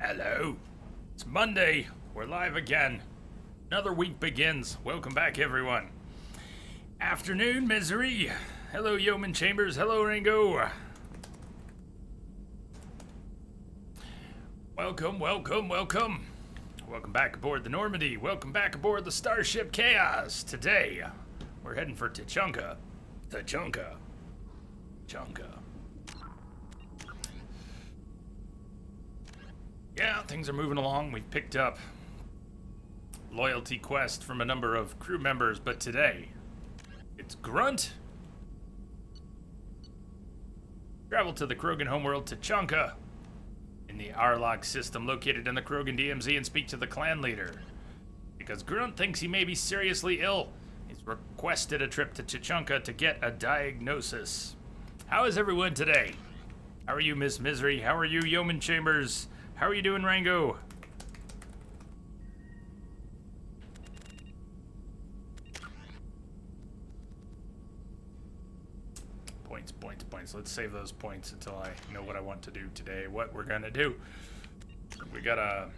Hello. It's Monday. We're live again. Another week begins. Welcome back, everyone. Afternoon, Misery. Hello, Yeoman Chambers. Hello, Ringo. Welcome, welcome, welcome. Welcome back aboard the Normandy. Welcome back aboard the Starship Chaos. Today, we're heading for Tachanka. Tachanka. Yeah, things are moving along. We've picked up loyalty quest from a number of crew members, but today, it's Grunt. Travel to the Krogan homeworld Tachanka in the Bearlock system located in the Krogan DMZ and speak to the clan leader. Because Grunt thinks he may be seriously ill, he's requested a trip to Tachanka to get a diagnosis. How is everyone today? How are you, Miss Misery? How are you, Yeoman Chambers? How are you doing, Rango? Points. Let's save those points until I know what I want to do today, what we're gonna do. We got a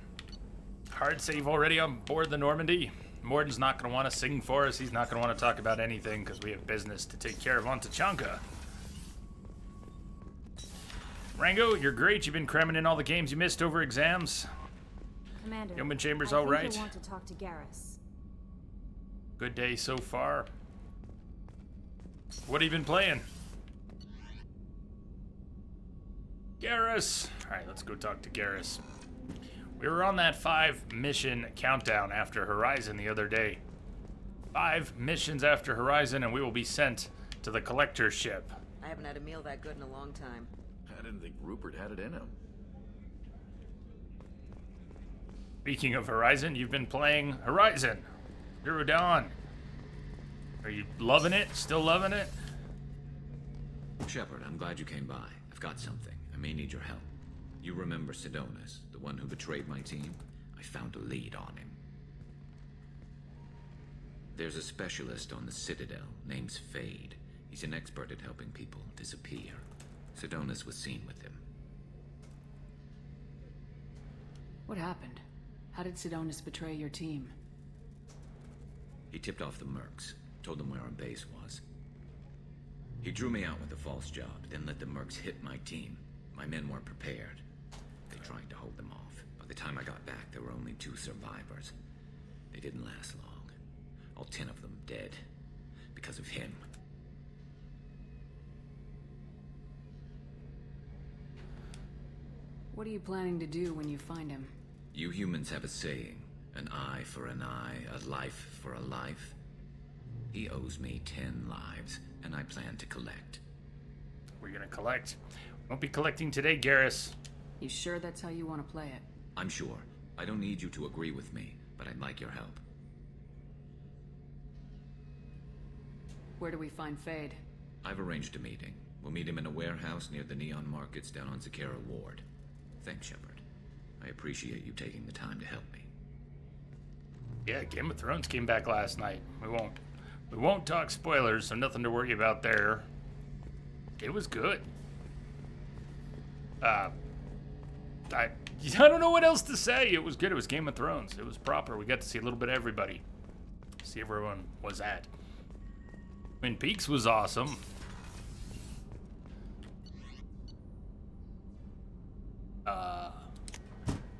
hard save already on board the Normandy. Morden's not gonna want to sing for us. He's not gonna want to talk about anything because we have business to take care of on Tachanka. Rango, you're great. You've been cramming in all the games you missed over exams. Commander, Yeoman Chambers, I all think right? I want to talk to Garrus. Good day so far. What have you been playing? Garrus. All right, let's go talk to Garrus. We were on that 5-mission countdown after Horizon the other day. 5 missions after Horizon, and we will be sent to the collector ship. I haven't had a meal that good in a long time. I didn't think Rupert had it in him. Speaking of Horizon, you've been playing Horizon Zero Dawn. Are you loving it? Still loving it? Shepard, I'm glad you came by. I've got something. I may need your help. You remember Sidonis, the one who betrayed my team? I found a lead on him. There's a specialist on the Citadel, name's Fade. He's an expert at helping people disappear. Sidonis was seen with him. What happened? How did Sidonis betray your team? He tipped off the mercs, told them where our base was. He drew me out with a false job, then let the mercs hit my team. My men weren't prepared. They tried to hold them off. By the time I got back, there were only 2 survivors. They didn't last long. All 10 of them dead. Because of him. What are you planning to do when you find him? You humans have a saying. An eye for an eye, a life for a life. He owes me 10 lives, and I plan to collect. We're gonna collect. Won't be collecting today, Garrus. You sure that's how you want to play it? I'm sure. I don't need you to agree with me, but I'd like your help. Where do we find Fade? I've arranged a meeting. We'll meet him in a warehouse near the Neon Markets down on Zakera Ward. Thanks, Shepard. I appreciate you taking the time to help me. Yeah, Game of Thrones came back last night. We won't talk spoilers, so nothing to worry about there. It was good. I don't know what else to say. It was good. It was Game of Thrones. It was proper. We got to see a little bit of everybody. See where everyone was at. Twin Peaks was awesome.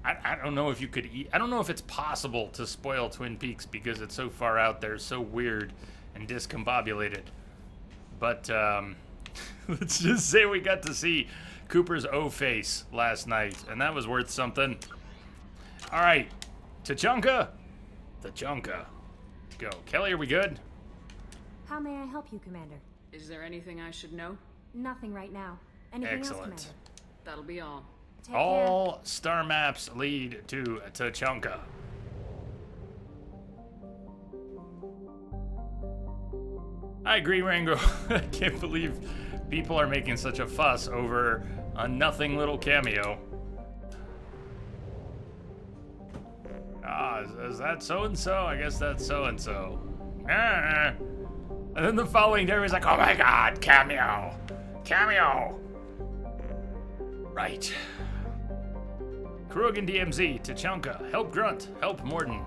I don't know if you could I don't know if it's possible to spoil Twin Peaks because it's so far out there, so weird and discombobulated. But let's just say we got to see Cooper's O-face last night, and that was worth something. All right, Tachanka. Tachanka. Go. Kelly, are we good? How may I help you, Commander? Is there anything I should know? Nothing right now. Anything else, Excellent. Commander? That'll be all. Take All star maps lead to Tachanka. I agree, Rango. I can't believe people are making such a fuss over a nothing little cameo. Is that so-and-so? I guess that's so-and-so. And then the following day, he's like, oh my god, cameo! Cameo! Right. Krogan DMZ, Tachanka, help Grunt, help Morden.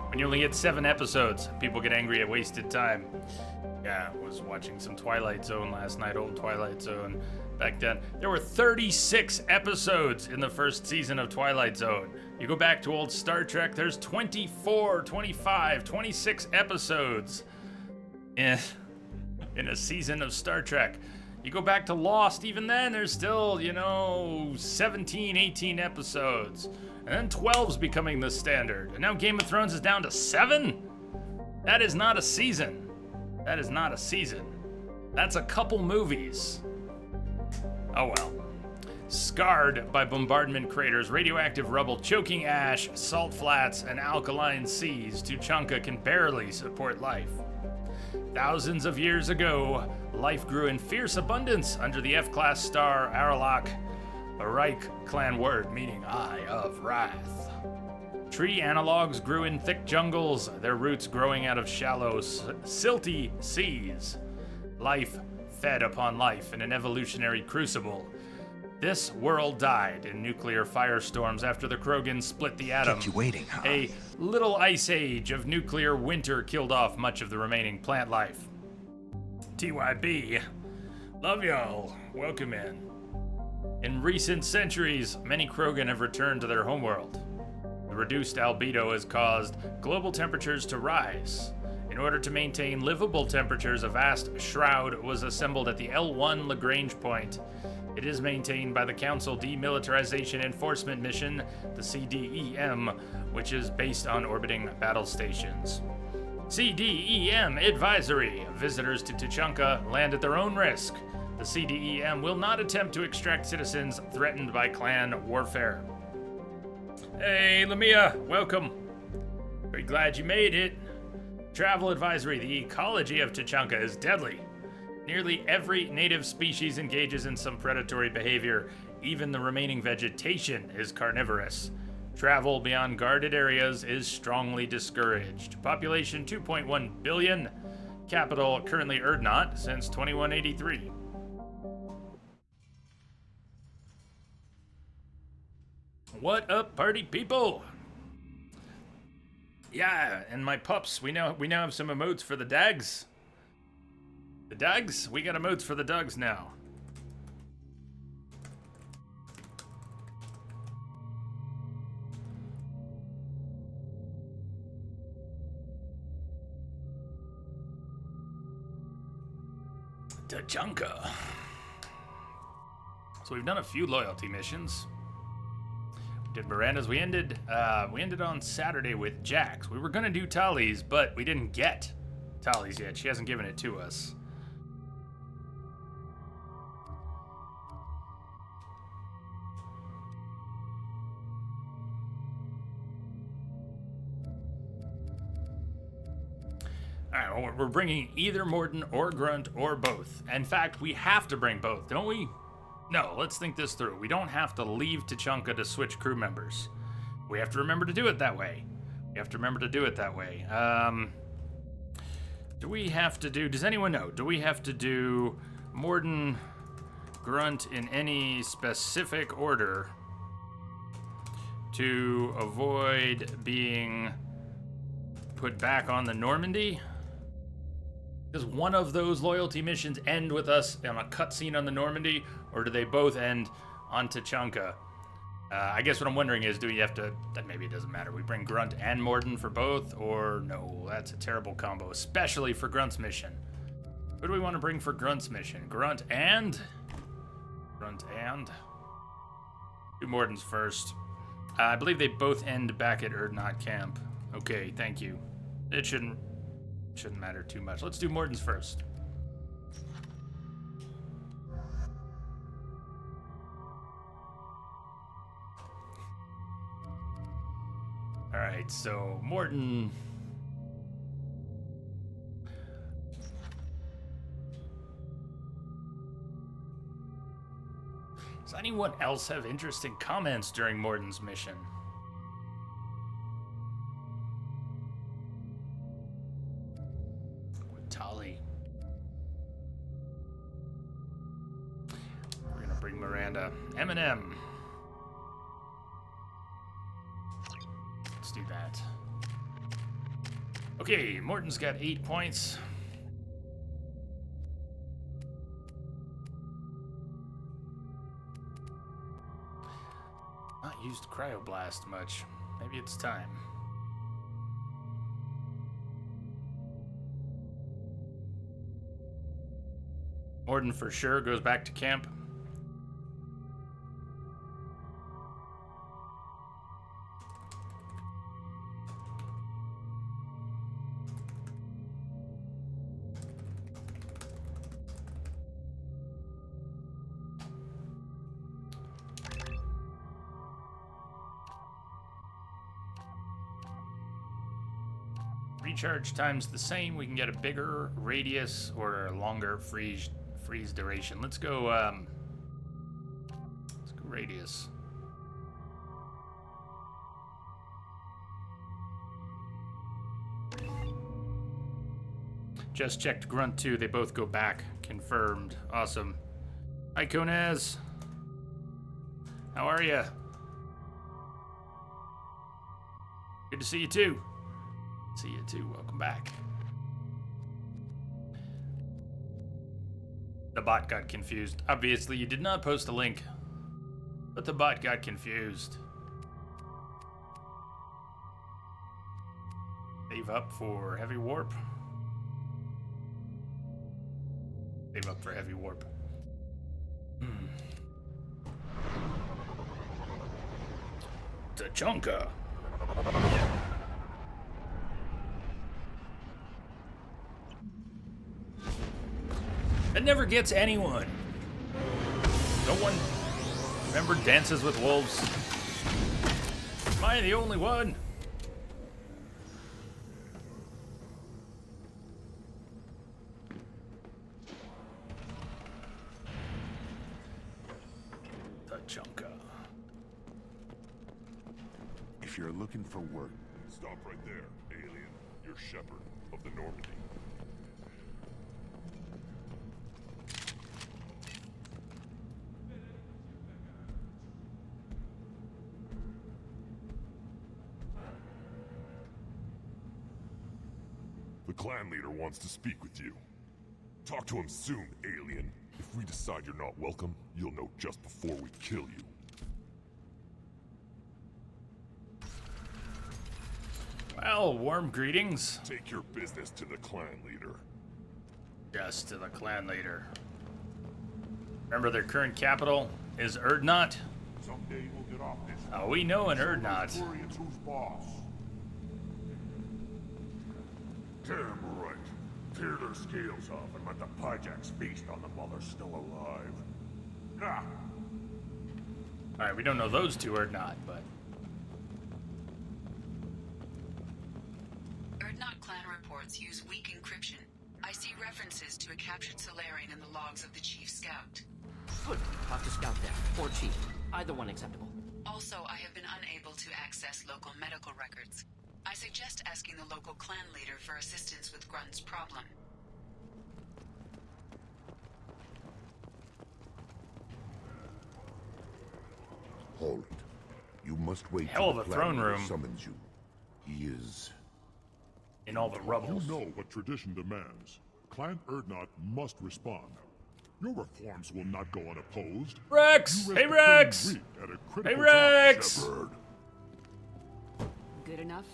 When you only get 7 episodes, people get angry at wasted time. Yeah, I was watching some Twilight Zone last night, old Twilight Zone. Back then, there were 36 episodes in the first season of Twilight Zone. You go back to old Star Trek, there's 24, 25, 26 episodes in a season of Star Trek. You go back to Lost, even then, there's still, 17, 18 episodes. And then 12's becoming the standard. And now Game of Thrones is down to 7? That is not a season. That is not a season. That's a couple movies. Oh well. Scarred by bombardment craters, radioactive rubble, choking ash, salt flats, and alkaline seas, Tuchanka can barely support life. Thousands of years ago, life grew in fierce abundance under the F-class star Bearlock, a Reich clan word meaning Eye of Wrath. Tree analogs grew in thick jungles, their roots growing out of shallow, silty seas. Life fed upon life in an evolutionary crucible. This world died in nuclear firestorms after the Krogans split the atom. Kept you waiting, huh? A little ice age of nuclear winter killed off much of the remaining plant life. TYB. Love y'all. Welcome in. In recent centuries, many Krogan have returned to their homeworld. The reduced albedo has caused global temperatures to rise. In order to maintain livable temperatures, a vast shroud was assembled at the L1 Lagrange point. It is maintained by the Council Demilitarization Enforcement Mission, the CDEM, which is based on orbiting battle stations. CDEM Advisory. Visitors to Tachanka land at their own risk. The CDEM will not attempt to extract citizens threatened by clan warfare. Hey, Lamia, welcome. Very glad you made it. Travel advisory. The ecology of Tachanka is deadly. Nearly every native species engages in some predatory behavior. Even the remaining vegetation is carnivorous. Travel beyond guarded areas is strongly discouraged. Population 2.1 billion. Capital currently Erdnot since 2183. What up, party people? Yeah, and my pups, we now have some emotes for the dags. The dogs? We got emotes for the dogs now. Tachanka. So we've done a few loyalty missions. We did Miranda's. We ended on Saturday with Jax. We were gonna do Tali's, but we didn't get Tali's yet. She hasn't given it to us. Alright, well, we're bringing either Morden or Grunt or both. In fact, we have to bring both, don't we? No, let's think this through. We don't have to leave Tachanka to switch crew members. We have to remember to do it that way. Do we have to do, does anyone know, do we have to do Morden, Grunt in any specific order to avoid being put back on the Normandy? Does one of those loyalty missions end with us on a cutscene on the Normandy, or do they both end on Tachanka? I guess what I'm wondering is, do we have to, then maybe it doesn't matter. We bring Grunt and Morden for both, or no, that's a terrible combo, especially for Grunt's mission. Who do we want to bring for Grunt's mission? Grunt and? Do Morden's first. I believe they both end back at Erdnot Camp. Okay, thank you. It shouldn't matter too much. Let's do Morden's first. All right, so Morden. Does anyone else have interesting comments during Morden's mission? do that. Okay, Morton's got 8 points. Not used Cryoblast much. Maybe it's time. Morton for sure goes back to camp. Recharge time's the same. We can get a bigger radius or a longer freeze duration. Let's go radius. Just checked Grunt 2. They both go back. Confirmed. Awesome. Hi, Konaz. How are ya? Good to see you too. See you too. Welcome back. The bot got confused. Obviously, you did not post a link, but the bot got confused. Save up for heavy warp. Save up for heavy warp. Tachanka. That never gets anyone. No one remember Dances with Wolves. Am I the only one? Tachanka. If you're looking for work, stop right there, alien. You're Shepard of the Normandy. The clan leader wants to speak with you. Talk to him soon, alien. If we decide you're not welcome, you'll know just before we kill you. Well, warm greetings. Take your business to the clan leader. Just to the clan leader. Remember their current capital is Urdnot? Someday we'll get off this. Oh, we know an Urdnot. Who's boss? Damn right. Tear their scales off and let the Piejacks feast on them while they're still alive. Ah! Alright, we don't know those two Urdnot, but... Urdnot clan reports use weak encryption. I see references to a captured Solarian in the logs of the Chief Scout. Good. Talk to Scout there, or Chief. Either one acceptable. Also, I have been unable to access local medical records. I suggest asking the local clan leader for assistance with Grunt's problem. Hold it. You must wait Hell till of a the throne clan leader room. summons you. He is... in all the rubble. You know what tradition demands. Clan Urdnot must respond. Your reforms will not go unopposed. Rex! You Hey, risk Rex! appearing weak at a Hey, critical Rex! time, Shepard. Good enough?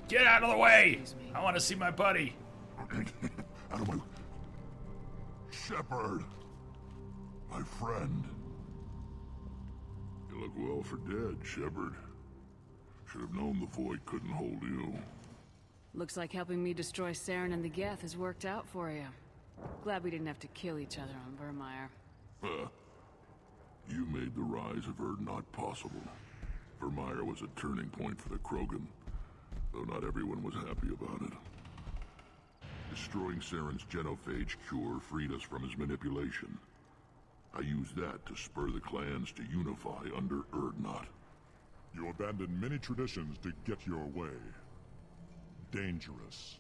Get out of the way! Excuse me. I want to see my buddy. Out of my... Shepard! My friend. You look well for dead, Shepard. Should have known the void couldn't hold you. Looks like helping me destroy Saren and the Geth has worked out for you. Glad we didn't have to kill each other on Vermeer. You made the rise of Urdnot possible. Vermeer was a turning point for the Krogan, though not everyone was happy about it. Destroying Saren's genophage cure freed us from his manipulation. I used that to spur the clans to unify under Urdnot. You abandoned many traditions to get your way. Dangerous.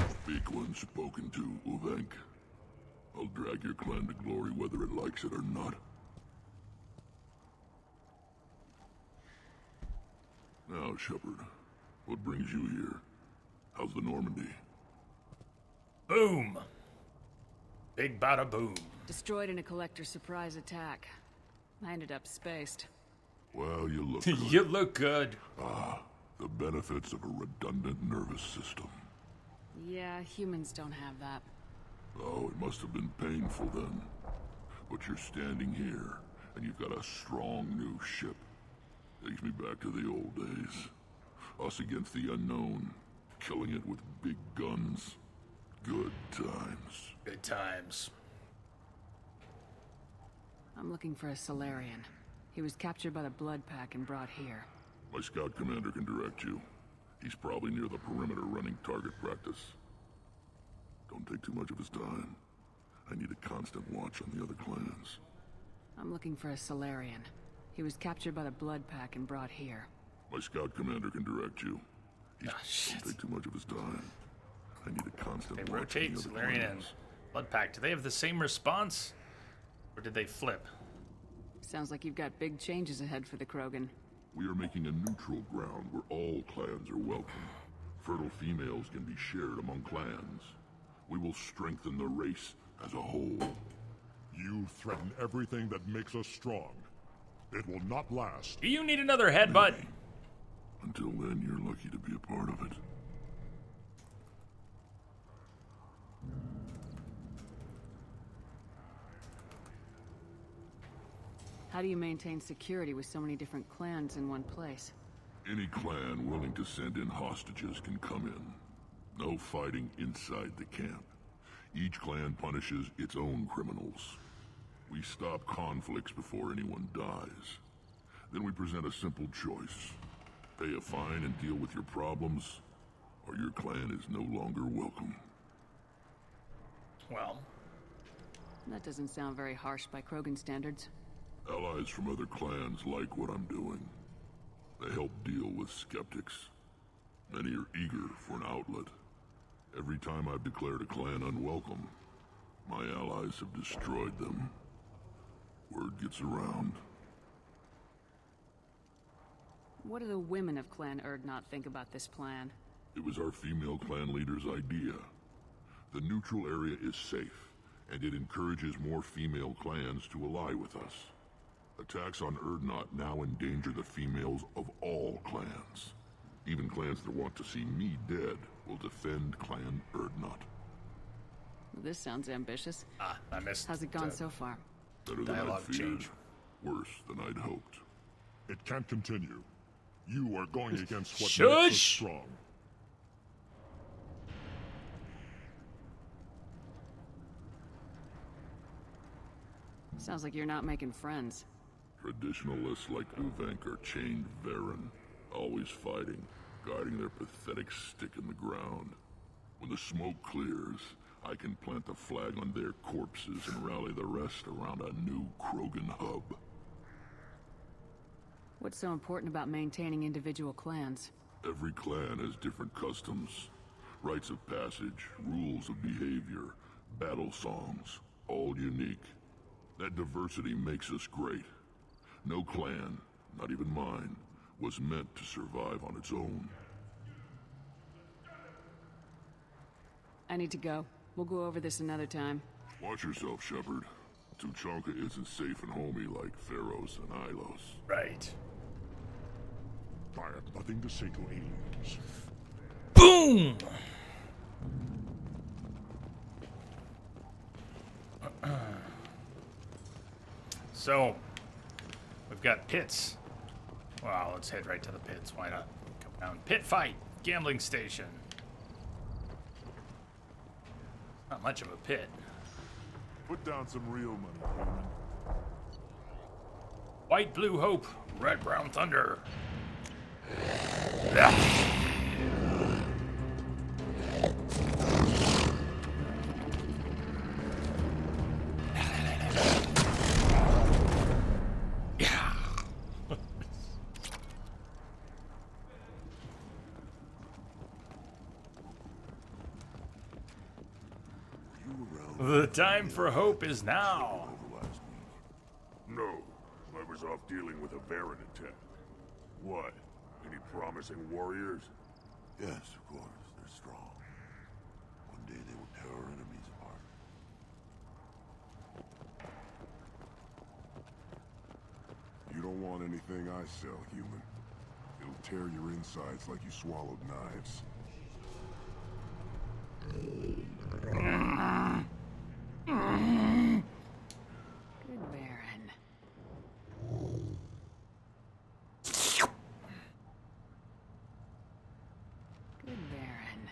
Speak when spoken to, Uvenk. I'll drag your clan to glory whether it likes it or not. Now, Shepard, what brings you here? How's the Normandy? Boom. Big bada boom. Destroyed in a collector surprise attack. I ended up spaced. Well, you look good. You look good. Ah, the benefits of a redundant nervous system. Yeah, humans don't have that. Oh, it must have been painful then. But you're standing here, and you've got a strong new ship. Takes me back to the old days. Us against the unknown, killing it with big guns. Good times. Good times. I'm looking for a Solarian. He was captured by the Blood Pack and brought here. My scout commander can direct you. He's probably near the perimeter running target practice. Don't take too much of his time. I need a constant watch on the other clans. I'm looking for a Solarian. He was captured by the Blood Pack and brought here. My scout commander can direct you. Shit. Don't take too much of his time. I need a constant They watch rotate on the other Solarian and clans. Blood Pack. Do they have the same response? Or did they flip? Sounds like you've got big changes ahead for the Krogan. We are making a neutral ground where all clans are welcome. Fertile females can be shared among clans. We will strengthen the race as a whole. You threaten everything that makes us strong. It will not last. Do you need another headbutt? Until then, you're lucky to be a part of it. How do you maintain security with so many different clans in one place? Any clan willing to send in hostages can come in. No fighting inside the camp. Each clan punishes its own criminals. We stop conflicts before anyone dies. Then we present a simple choice. Pay a fine and deal with your problems, or your clan is no longer welcome. Well, That doesn't sound very harsh by Krogan standards. Allies from other clans like what I'm doing. They help deal with skeptics. Many are eager for an outlet. Every time I've declared a clan unwelcome, my allies have destroyed them. Word gets around. What do the women of Clan Urdnot think about this plan? It was our female clan leader's idea. The neutral area is safe, and it encourages more female clans to ally with us. Attacks on Urdnot now endanger the females of all clans. Even clans that want to see me dead will defend Clan Urdnot. This sounds ambitious. I missed. How's it gone so far? Better than I'd Dialogue feared. change. Worse than I'd hoped. It can't continue. You are going against what makes us Shush! strong. Sounds like you're not making friends. Traditionalists like Uvenk are chained Varen, always fighting, guiding their pathetic stick in the ground. When the smoke clears, I can plant the flag on their corpses and rally the rest around a new Krogan hub. What's so important about maintaining individual clans? Every clan has different customs, rites of passage, rules of behavior, battle songs, all unique. That diversity makes us great. No clan, not even mine, was meant to survive on its own. I need to go. We'll go over this another time. Watch yourself, Shepard. Tuchanka isn't safe and homey like Theros and Ilos. Right. I have nothing to say to aliens. Boom! So, we've got pits. Well, let's head right to the pits. Why not? Come down. Pit fight. Gambling station. Not much of a pit. Put down some real money, human. White, blue, hope. Red, brown, thunder. The time for hope is now. No, I was off dealing with a Varen attack. What? Any promising warriors? Yes, of course. They're strong. One day they will tear our enemies apart. You don't want anything I sell, human. It'll tear your insides like you swallowed knives. Good Baron. Good Baron.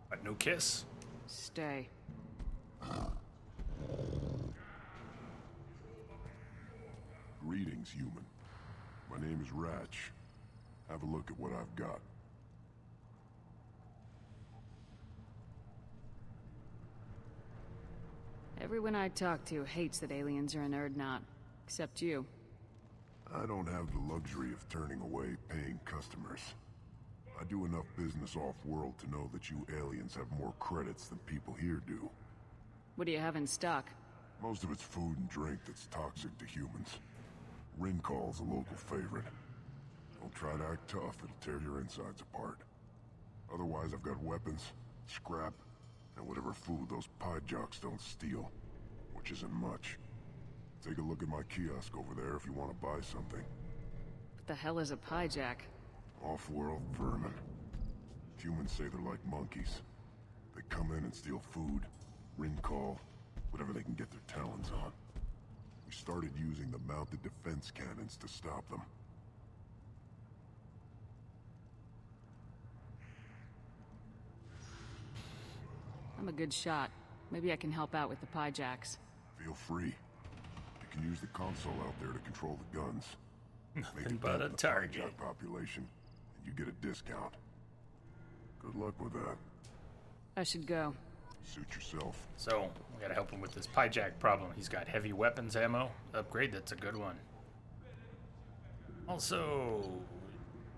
But no kiss. Stay. Greetings, human. My name is Ratch. Have a look at what I've got. Everyone I talk to hates that aliens are an Urdnot. Except you. I don't have the luxury of turning away paying customers. I do enough business off-world to know that you aliens have more credits than people here do. What do you have in stock? Most of it's food and drink that's toxic to humans. Rincall's a local favorite. Don't try to act tough, it'll tear your insides apart. Otherwise, I've got weapons, scrap, and whatever food those Piejacks don't steal. Which isn't much. Take a look at my kiosk over there if you want to buy something. What the hell is a Piejacks? Off-world vermin. Humans say they're like monkeys. They come in and steal food, Rincall, whatever they can get their talons on. We started using the mounted defense cannons to stop them. I'm a good shot. Maybe I can help out with the Piejacks. Feel free. You can use the console out there to control the guns. Nothing but a target. Piejacks population, and you get a discount. Good luck with that. I should go. Suit yourself. So, we gotta help him with this Piejacks problem. He's got heavy weapons ammo. Upgrade, that's a good one. Also,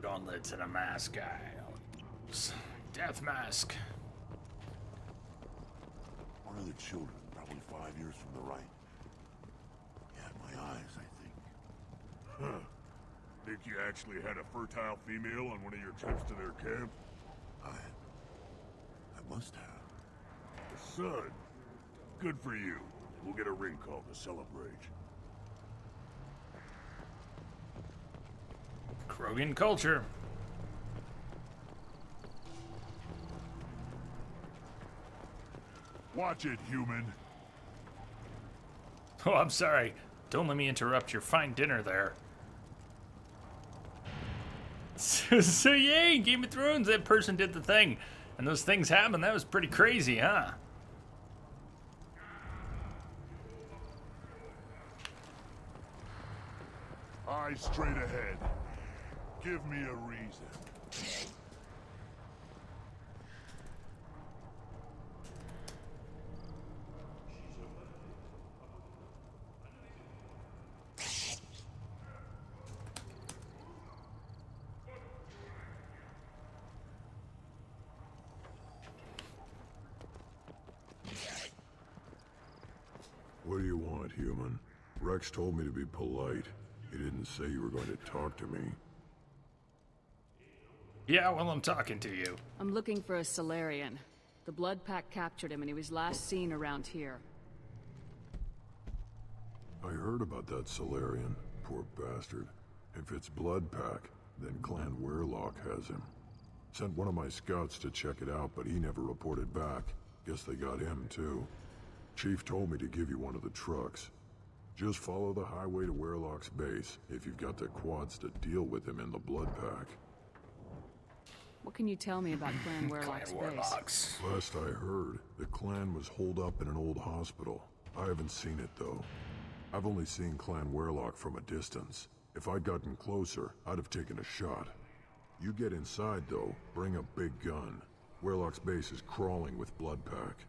gauntlets and a mask guy. Death mask. One of the children, probably 5 years from the right. He had my eyes, I think. Huh. Think you actually had a fertile female on one of your trips to their camp? I must have. A son. Good for you. We'll get a ring call to celebrate. Krogan culture. Watch it, human. Oh, I'm sorry. Don't let me interrupt your fine dinner there. So yay, Game of Thrones, that person did the thing. And those things happened. That was pretty crazy, huh? Eyes straight ahead. Give me a reason. What do you want, human? Rex told me to be polite. He didn't say you were going to talk to me. Yeah, well, I'm talking to you. I'm looking for a Salarian. The Blood Pack captured him and he was last seen around here. I heard about that Salarian. Poor bastard. If it's Blood Pack, then Clan Bearlock has him. Sent one of my scouts to check it out, but he never reported back. Guess they got him, too. Chief told me to give you one of the trucks. Just follow the highway to Bearlock's base, if you've got the quads to deal with him in the Blood Pack. What can you tell me about Clan Bearlock's base? Last I heard, the clan was holed up in an old hospital. I haven't seen it, though. I've only seen Clan Bearlock from a distance. If I'd gotten closer, I'd have taken a shot. You get inside, though, bring a big gun. Bearlock's base is crawling with Blood Pack.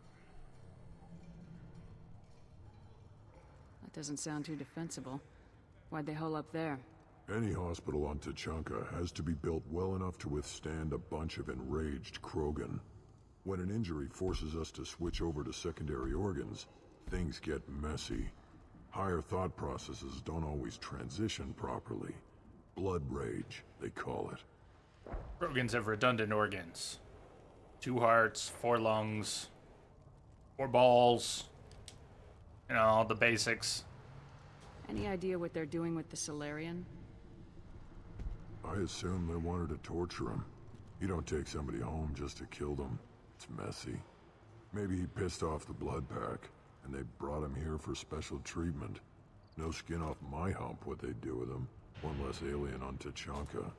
That doesn't sound too defensible. Why'd they hole up there? Any hospital on Tuchanka has to be built well enough to withstand a bunch of enraged Krogan. When an injury forces us to switch over to secondary organs, things get messy. Higher thought processes don't always transition properly. Blood rage, they call it. Krogans have redundant organs. 2 hearts, 4 lungs, 4 balls. You know, all the basics. Any idea what they're doing with the Solarian? I assume they wanted to torture him. You don't take somebody home just to kill them. It's messy. Maybe he pissed off the blood pack, and they brought him here for special treatment. No skin off my hump what they do with him. One less alien on Tachanka.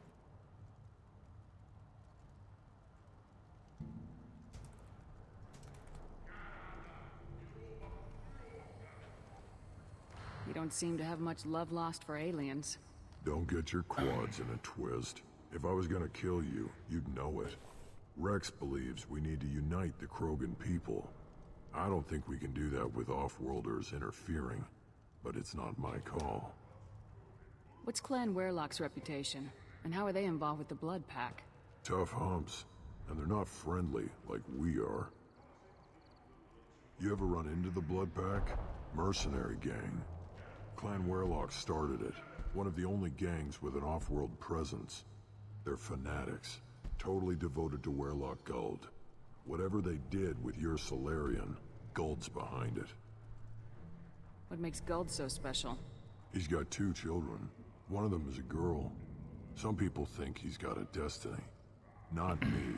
You don't seem to have much love lost for aliens. Don't get your quads in a twist. If I was gonna kill you, you'd know it. Rex believes we need to unite the Krogan people. I don't think we can do that with off-worlders interfering, but it's not my call. What's Clan Wearlock's reputation? And how are they involved with the Blood Pack? Tough humps, and they're not friendly like we are. You ever run into the Blood Pack? Mercenary gang. Clan Wearlock started it. One of the only gangs with an off-world presence. They're fanatics, totally devoted to Wearlock Guld. Whatever they did with your Solarian, Guld's behind it. What makes Guld so special? He's got 2 children. One of them is a girl. Some people think he's got a destiny. Not me.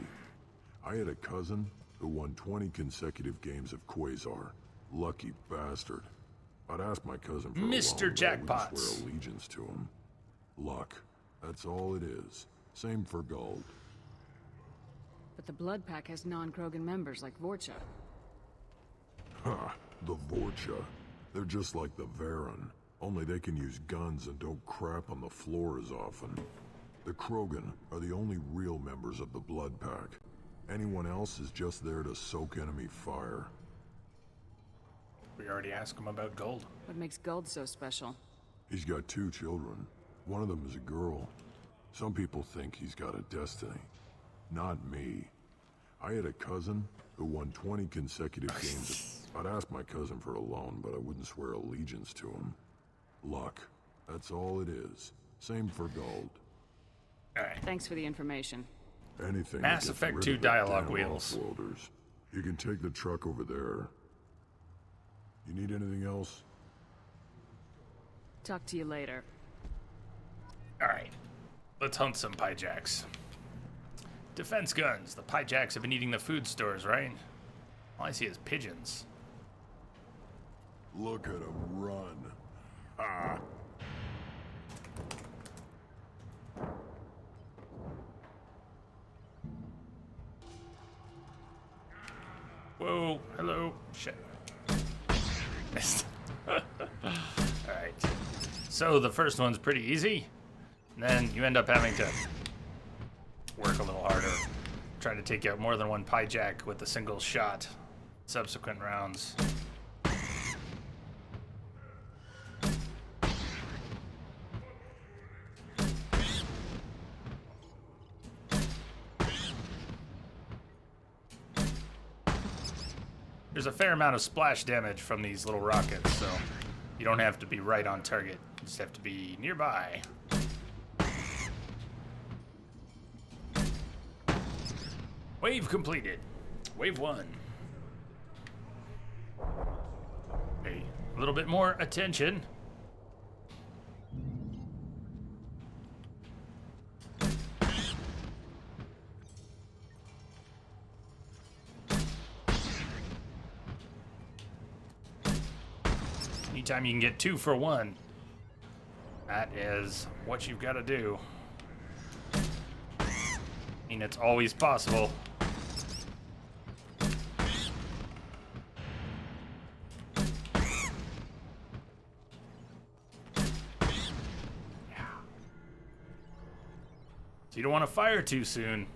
I had a cousin who won 20 consecutive games of Quasar. Lucky bastard. I'd ask my cousin for a loan, Mr. but I wouldn't Jackpots. swear allegiance to him. Luck. That's all it is. Same for Guld. But the Blood Pack has non-Krogan members like Vorcha. Ha! The Vorcha. They're just like the Varen. Only they can use guns and don't crap on the floor as often. The Krogan are the only real members of the Blood Pack. Anyone else is just there to soak enemy fire. We already asked him about Guld. What makes Guld so special? He's got 2 children. One of them is a girl. Some people think he's got a destiny. Not me. I had a cousin who won 20 consecutive games. I'd ask my cousin for a loan, but I wouldn't swear allegiance to him. Luck. That's all it is. Same for Guld. Alright. Thanks for the information. Anything Mass that gets Effect rid 2 of the dialogue damn wheels. off-worlders. You can take the truck over there. You need anything else? Talk to you later. Alright. Let's hunt some Piejacks. Defense guns. The Piejacks have been eating the food stores, right? All I see is pigeons. Look at him run. Ah. Whoa, hello. Shit. Missed. Alright. So the first one's pretty easy. And then you end up having to work a little harder. Try to take out more than one Piejacks with a single shot. Subsequent rounds. There's a fair amount of splash damage from these little rockets, so you don't have to be right on target. You just have to be nearby. Wave completed. Wave 1. Hey, a little bit more attention. Anytime you can get 2 for 1, that is what you've got to do. I mean, it's always possible. So you don't want to fire too soon.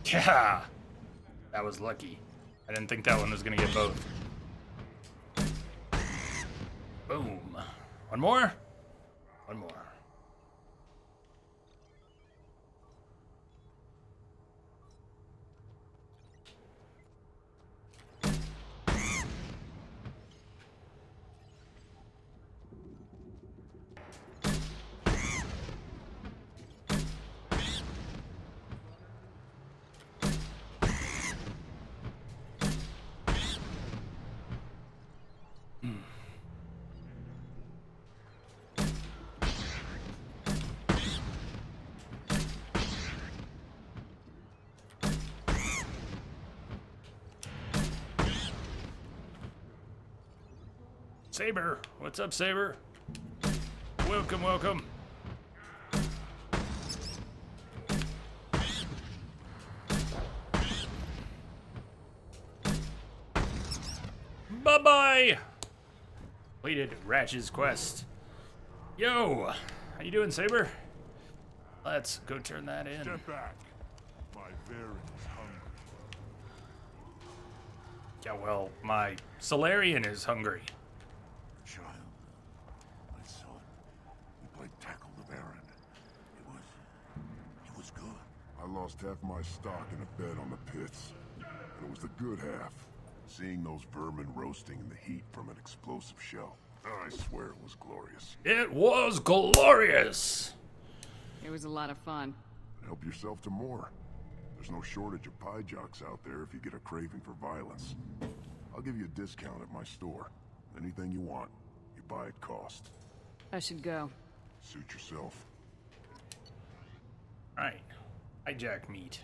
Yeah! That was lucky. I didn't think that one was gonna get both. Boom. One more? One more. Saber, what's up, Saber? Welcome, welcome. Bye-bye! Completed Ratch's quest. Yo! How you doing, Saber? Let's go turn that in. Step back. My Varen is hungry. Yeah, well, my Solarian is hungry. Child, my son, we played tackle the Baron. It was good. I lost half my stock in a bet on the pits, and it was the good half. Seeing those vermin roasting in the heat from an explosive shell. I swear it was glorious. It was glorious! It was a lot of fun. Help yourself to more. There's no shortage of Piejacks out there if you get a craving for violence. I'll give you a discount at my store. Anything you want, you buy at cost. I should go. Suit yourself. Alright. Hijack meat.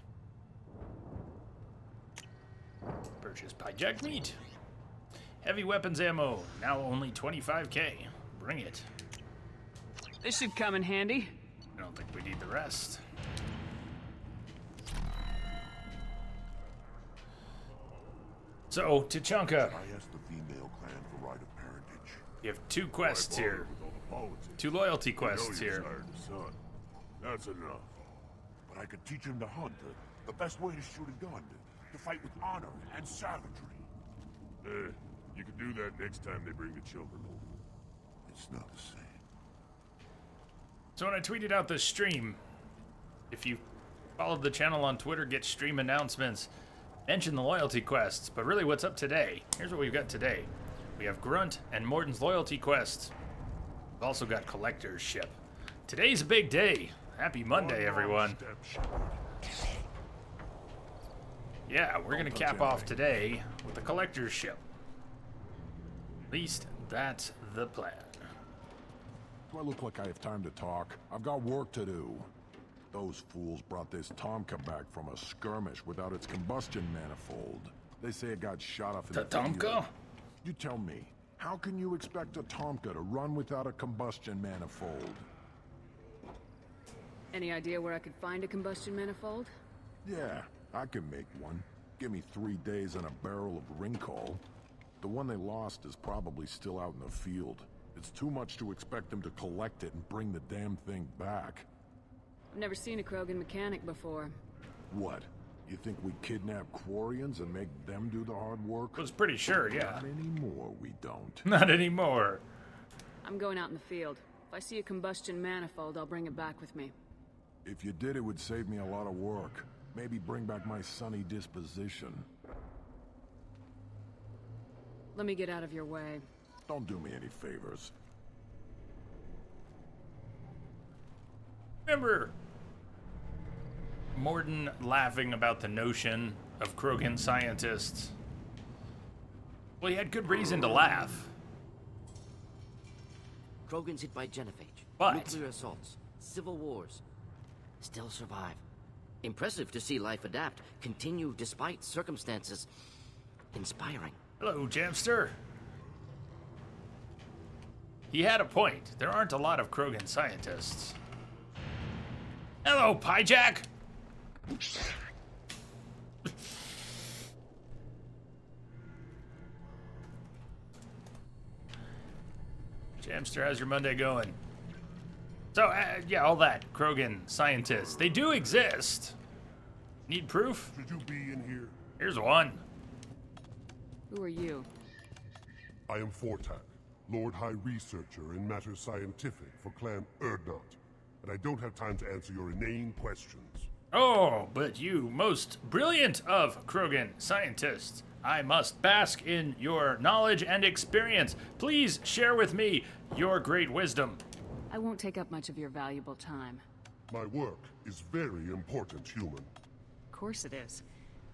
Purchase Piejacks meat. Heavy weapons ammo, now only 25k. Bring it. This should come in handy. I don't think we need the rest. So, Tachanka, I asked the female clan for right of parentage. you have 2 quests here. 2 loyalty quests here. Son. That's enough. But I could teach him to hunt, the best way to shoot a gun, to fight with honor and savagery. You can do that next time they bring the children over. It's not the same. So when I tweeted out this stream, if you followed the channel on Twitter, get stream announcements, mention the loyalty quests. But really what's up today? Here's what we've got today. We have Grunt and Morden's loyalty quests. We've also got Collector's Ship. Today's a big day. Happy Monday, everyone. Yeah, we're gonna cap off today with the Collector's Ship. At least that's the plan. Do I look like I have time to talk? I've got work to do. Those fools brought this Tomka back from a skirmish without its combustion manifold. They say it got shot off in the Tomka? field. You tell me, how can you expect a Tomka to run without a combustion manifold? Any idea where I could find a combustion manifold? Yeah, I can make one. Give me 3 days and a barrel of Ringcall. The one they lost is probably still out in the field. It's too much to expect them to collect it and bring the damn thing back. I've never seen a Krogan mechanic before. What? You think we kidnap Quarians and make them do the hard work? Was pretty sure, yeah. Not anymore, we don't. Not anymore. I'm going out in the field. If I see a combustion manifold, I'll bring it back with me. If you did, it would save me a lot of work. Maybe bring back my sunny disposition. Let me get out of your way. Don't do me any favors. Remember Morden laughing about the notion of Krogan scientists? Well, he had good reason to laugh. Krogans hit by genophage, But- nuclear assaults, civil wars. Still survive. Impressive to see life adapt, continue despite circumstances. Inspiring. Hello, Jamster. He had a point. There aren't a lot of Krogan scientists. Hello, Piejacks. Jamster, how's your Monday going? So, yeah, all that. Krogan scientists. They do exist. Need proof? Should you be in here? Here's one. Who are you? I am Fortak, Lord High Researcher in matters scientific for Clan Erdnot, and I don't have time to answer your inane questions. Oh, but you most brilliant of Krogan scientists. I must bask in your knowledge and experience. Please share with me your great wisdom. I won't take up much of your valuable time. My work is very important, human. Of course it is.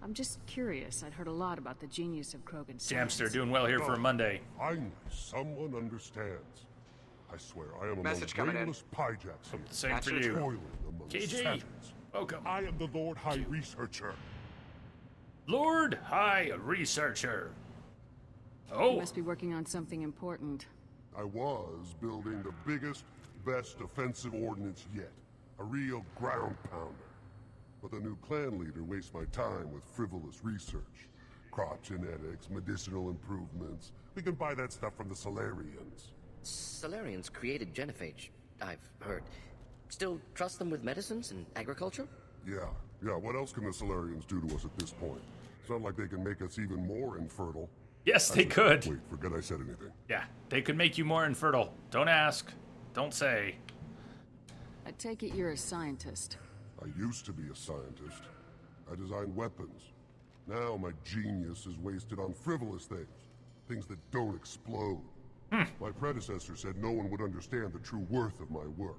I'm just curious. I'd heard a lot about the genius of Krogan science. Jamster, doing well here for a Monday. Finally, someone understands. I swear, I am Message among coming in. brainless Piejacks and Same for you. toiling among KG, savages. welcome. I am the Lord High Researcher. Lord High Researcher. Oh! You must be working on something important. I was building the biggest, best offensive ordnance yet. A real ground pounder. But the new clan leader wastes my time with frivolous research. Crop genetics, medicinal improvements. We can buy that stuff from the Solarians. Solarians created genophage, I've heard. Still trust them with medicines and agriculture? Yeah, what else can the Solarians do to us at this point? It's not like they can make us even more infertile. Yes, they could. Wait, forget I said anything. Yeah, they could make you more infertile. Don't ask. Don't say. I take it you're a scientist. I used to be a scientist. I designed weapons. Now my genius is wasted on frivolous things. Things that don't explode. My predecessor said no one would understand the true worth of my work.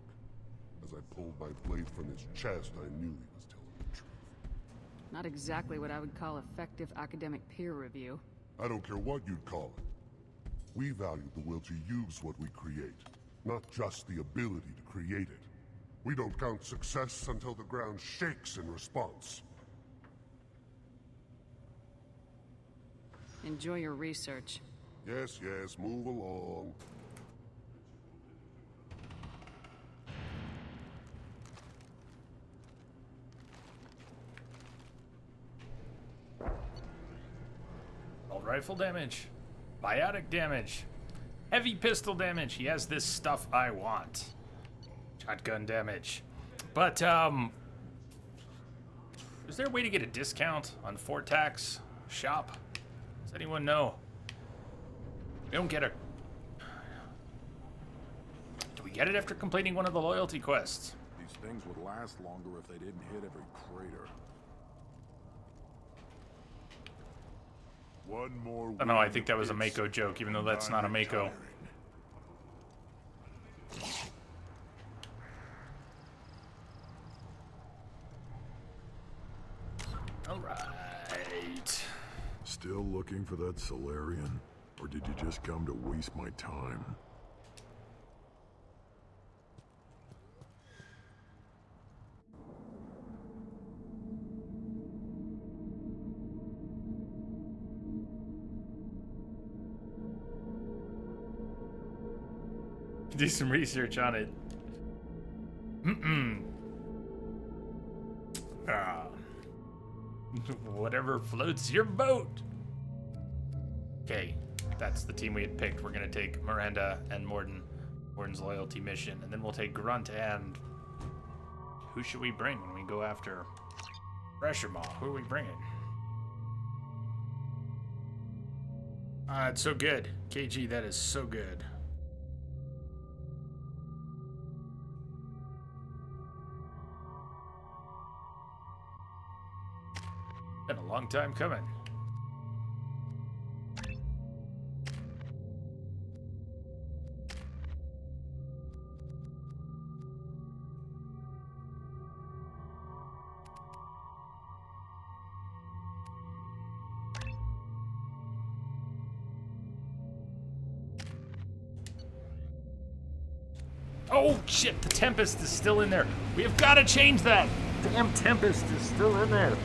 As I pulled my blade from his chest, I knew he was telling the truth. Not exactly what I would call effective academic peer review. I don't care what you'd call it. We value the will to use what we create, not just the ability to create it. We don't count success until the ground shakes in response. Enjoy your research. Yes, move along. Old rifle damage. Biotic damage. Heavy pistol damage. He has this stuff I want. Shotgun damage. But, is there a way to get a discount on Fortax shop? Does anyone know? We don't get a... Do we get it after completing one of the loyalty quests? These things would last longer if they didn't hit every crater. One more. Oh no, I think that was a Mako joke, even though that's not a Mako. Alright. Still looking for that Solarian? Or did you just come to waste my time? Do some research on it. Whatever floats your boat. Okay, that's the team we had picked. We're gonna take Miranda and Morden. Morden's loyalty mission, and then we'll take Grunt and... Who should we bring when we go after Pressure Maw? Who are we bringing? It's so good. KG, that is so good. Been a long time coming. Oh shit, the Tempest is still in there. We have got to change that. Damn Tempest is still in there.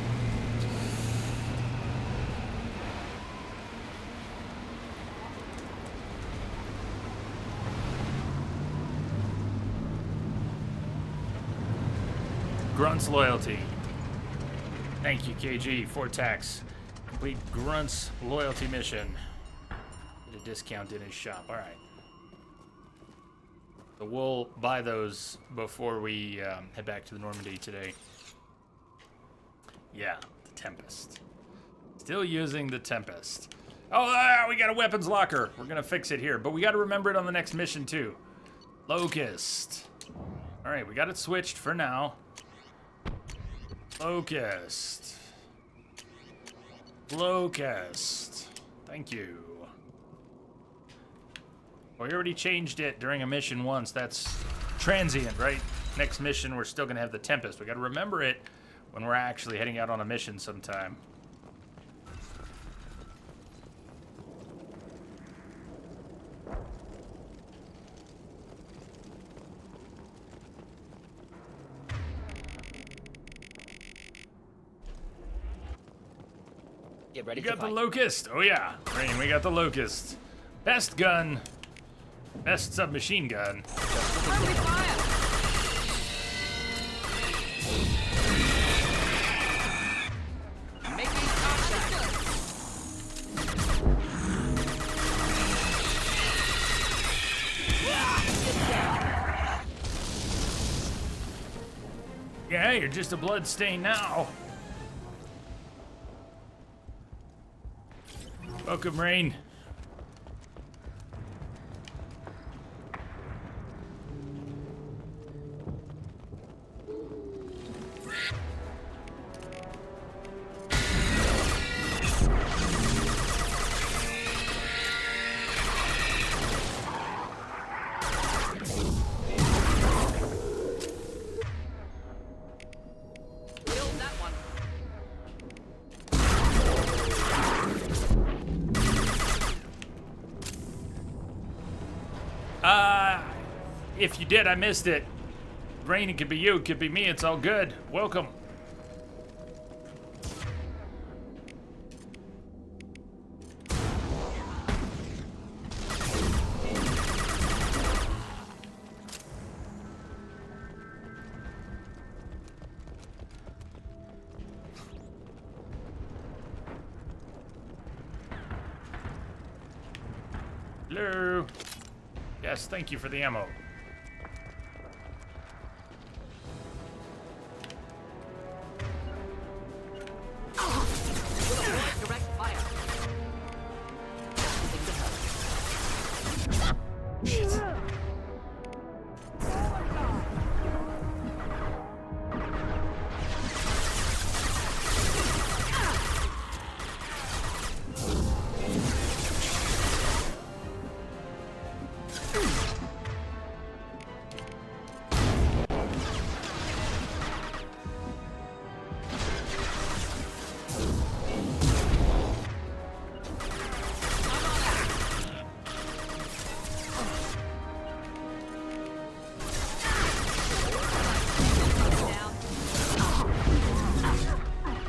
Grunt's loyalty. Thank you, KG, for tax. Complete Grunt's loyalty mission. Get a discount in his shop. All right. So we'll buy those before we head back to the Normandy today. Yeah, the Tempest. Still using the Tempest. Oh, we got a weapons locker. We're gonna fix it here, but we got to remember it on the next mission too. Locust. All right, we got it switched for now. Locust. Locust. Thank you. Well, we already changed it during a mission once. That's transient, right? Next mission, we're still going to have the Tempest. We got to remember it when we're actually heading out on a mission sometime. Get ready You to got the fight. Locust. Oh yeah, Rain, we got the Locust. Best gun. Best submachine gun. Friendly fire! Making contact. Yeah, you're just a blood stain now. Welcome, Rain. Killed that one. If you did, I missed it. Rain, it could be you, it could be me, it's all good. Welcome. Hello. Yes, thank you for the ammo. Direct fire. Something to help.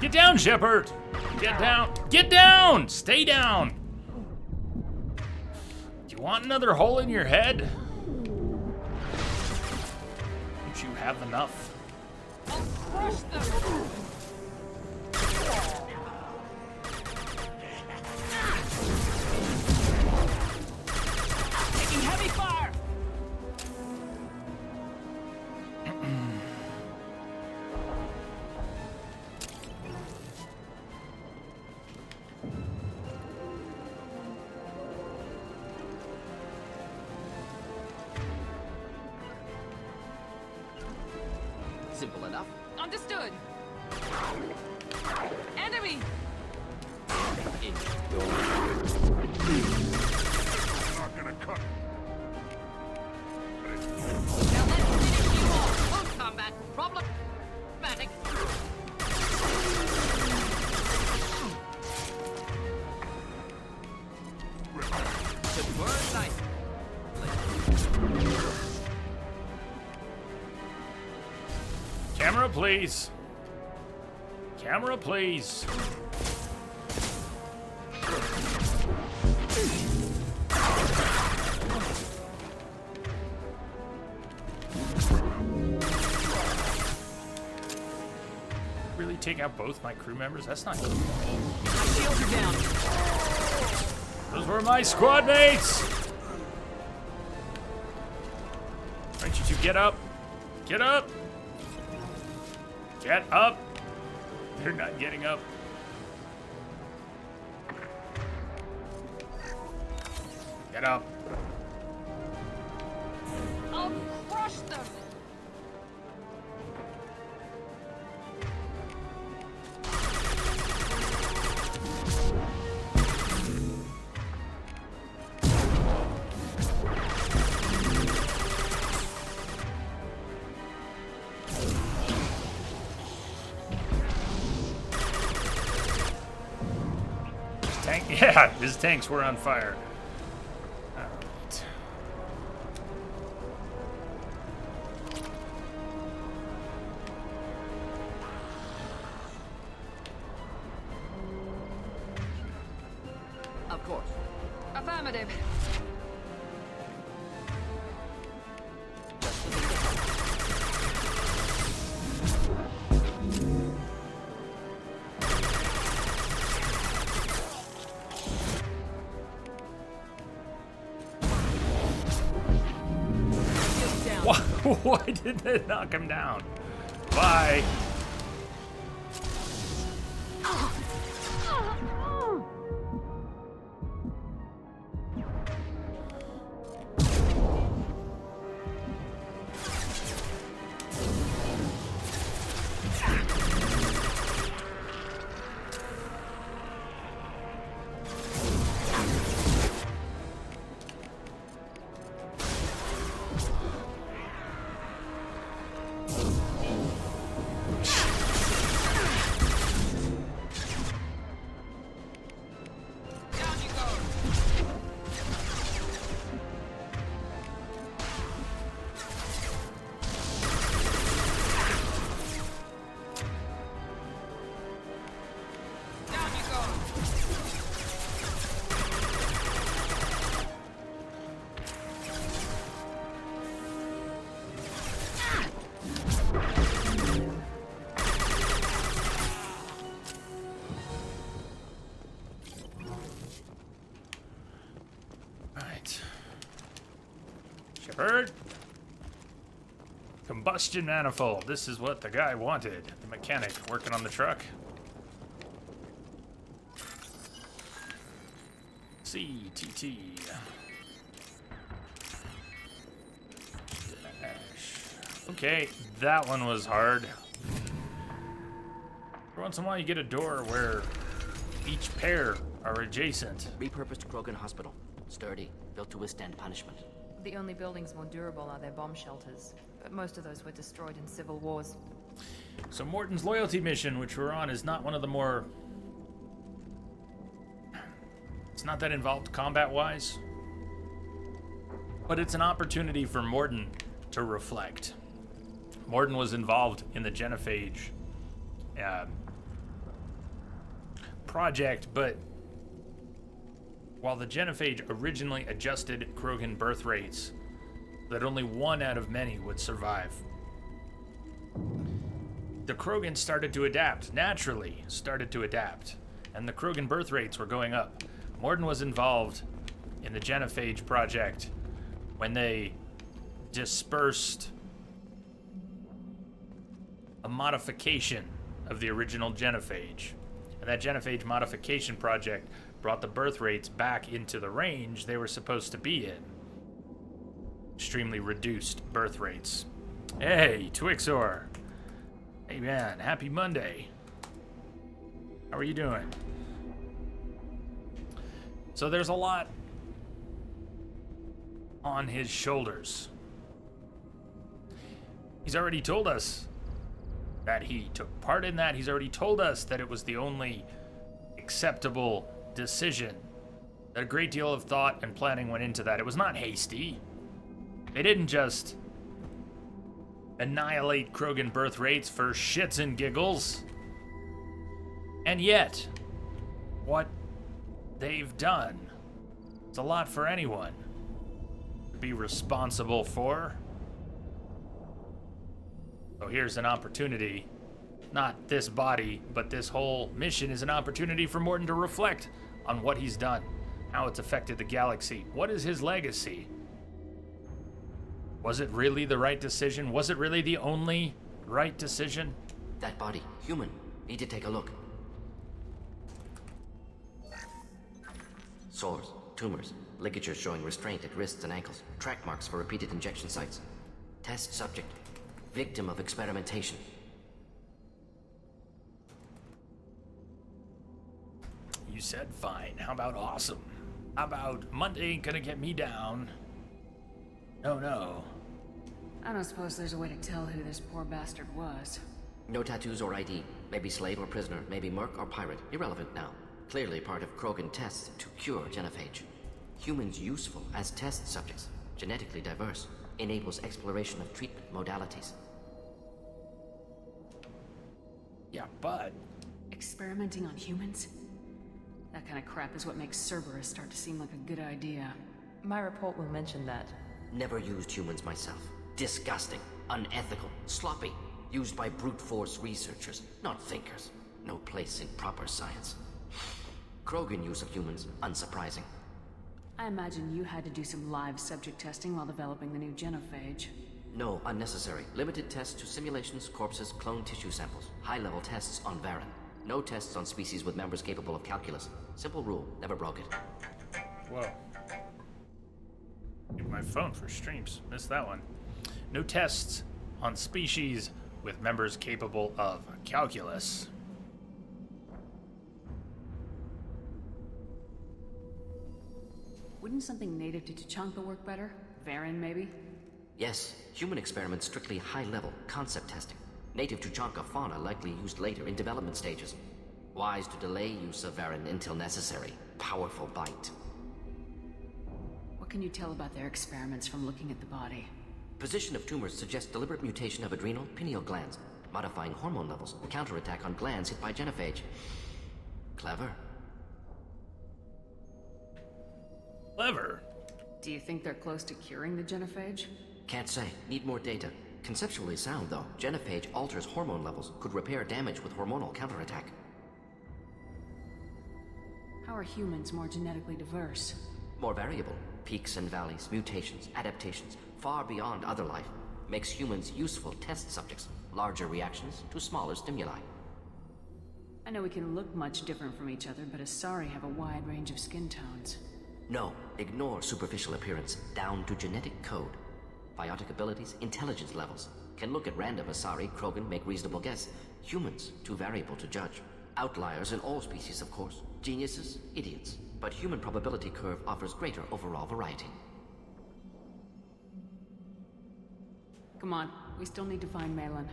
Get down, Shepard! Get down! Get down! Stay down! Do you want another hole in your head? Don't you have enough? Crush them! Taking heavy fire! Simple enough. Understood. Enemy! Not gonna cut. Now let's finish you off. Close combat. Problematic. To burn nice. Camera, please. Camera, please. Really take out both my crew members? That's not good. Shields are down. Those were my squad mates! Aren't you two get up? Get up! Get up! They're not getting up. Get up. I'll crush them! Yeah, his tanks were on fire. Alright. course. Affirmative. Why did they knock him down? Bye. Heard? Combustion manifold. This is what the guy wanted. The mechanic working on the truck. CTT. Okay, that one was hard. Every once in a while you get a door where each pair are adjacent. Repurposed Krogan Hospital. Sturdy, built to withstand punishment. The only buildings more durable are their bomb shelters, but most of those were destroyed in civil wars. So Morton's loyalty mission, which we're on, is not one of the more... It's not that involved combat-wise, but it's an opportunity for Morton to reflect. Morton was involved in the Genophage project, but while the Genophage originally adjusted Krogan birth rates, that only one out of many would survive. The Krogan started to adapt, naturally started to adapt, and the Krogan birth rates were going up. Morton was involved in the Genophage project when they dispersed a modification of the original Genophage. And that Genophage modification project brought the birth rates back into the range they were supposed to be in. Extremely reduced birth rates. Hey, Twixor. Hey man, happy Monday. How are you doing? So there's a lot on his shoulders. He's already told us that he took part in that. He's already told us that it was the only acceptable decision. That a great deal of thought and planning went into that. It was not hasty. They didn't just annihilate Krogan birth rates for shits and giggles. And yet, what they've done, it's a lot for anyone to be responsible for. So here's an opportunity. Not this body, but this whole mission is an opportunity for Morton to reflect on what he's done, how it's affected the galaxy. What is his legacy? Was it really the right decision? Was it really the only right decision? That body, human. Need to take a look. Sores, tumors, ligatures showing restraint at wrists and ankles, track marks for repeated injection sites. Test subject, victim of experimentation. You said fine. How about awesome? How about Monday ain't gonna get me down? No. I don't suppose there's a way to tell who this poor bastard was. No tattoos or ID. Maybe slave or prisoner, maybe merc or pirate. Irrelevant now. Clearly part of Krogan tests to cure Genophage. Humans useful as test subjects. Genetically diverse. Enables exploration of treatment modalities. Yeah, but... Experimenting on humans? That kind of crap is what makes Cerberus start to seem like a good idea. My report will mention that. Never used humans myself. Disgusting, unethical, sloppy. Used by brute force researchers, not thinkers. No place in proper science. Krogan use of humans, unsurprising. I imagine you had to do some live subject testing while developing the new genophage. No, unnecessary. Limited tests to simulations, corpses, cloned tissue samples. High-level tests on Varen. No tests on species with members capable of calculus. Simple rule, never broke it. Whoa. Need my phone for streams. Missed that one. No tests on species with members capable of calculus. Wouldn't something native to Tuchanka work better? Varen, maybe? Yes, human experiments strictly high-level, concept testing. Native Tuchanka fauna likely used later in development stages. Wise to delay use of Varen until necessary. Powerful bite. What can you tell about their experiments from looking at the body? Position of tumors suggests deliberate mutation of adrenal, pineal glands, modifying hormone levels, counterattack on glands hit by genophage. Clever. Clever. Do you think they're close to curing the genophage? Can't say. Need more data. Conceptually sound, though. Genophage alters hormone levels, could repair damage with hormonal counterattack. How are humans more genetically diverse? More variable. Peaks and valleys, mutations, adaptations, far beyond other life. Makes humans useful test subjects. Larger reactions to smaller stimuli. I know we can look much different from each other, but Asari have a wide range of skin tones. No, ignore superficial appearance, down to genetic code. Biotic abilities, intelligence levels. Can look at random Asari, Krogan, make reasonable guess. Humans, too variable to judge. Outliers in all species, of course. Geniuses, idiots. But human probability curve offers greater overall variety. Come on, we still need to find Malin.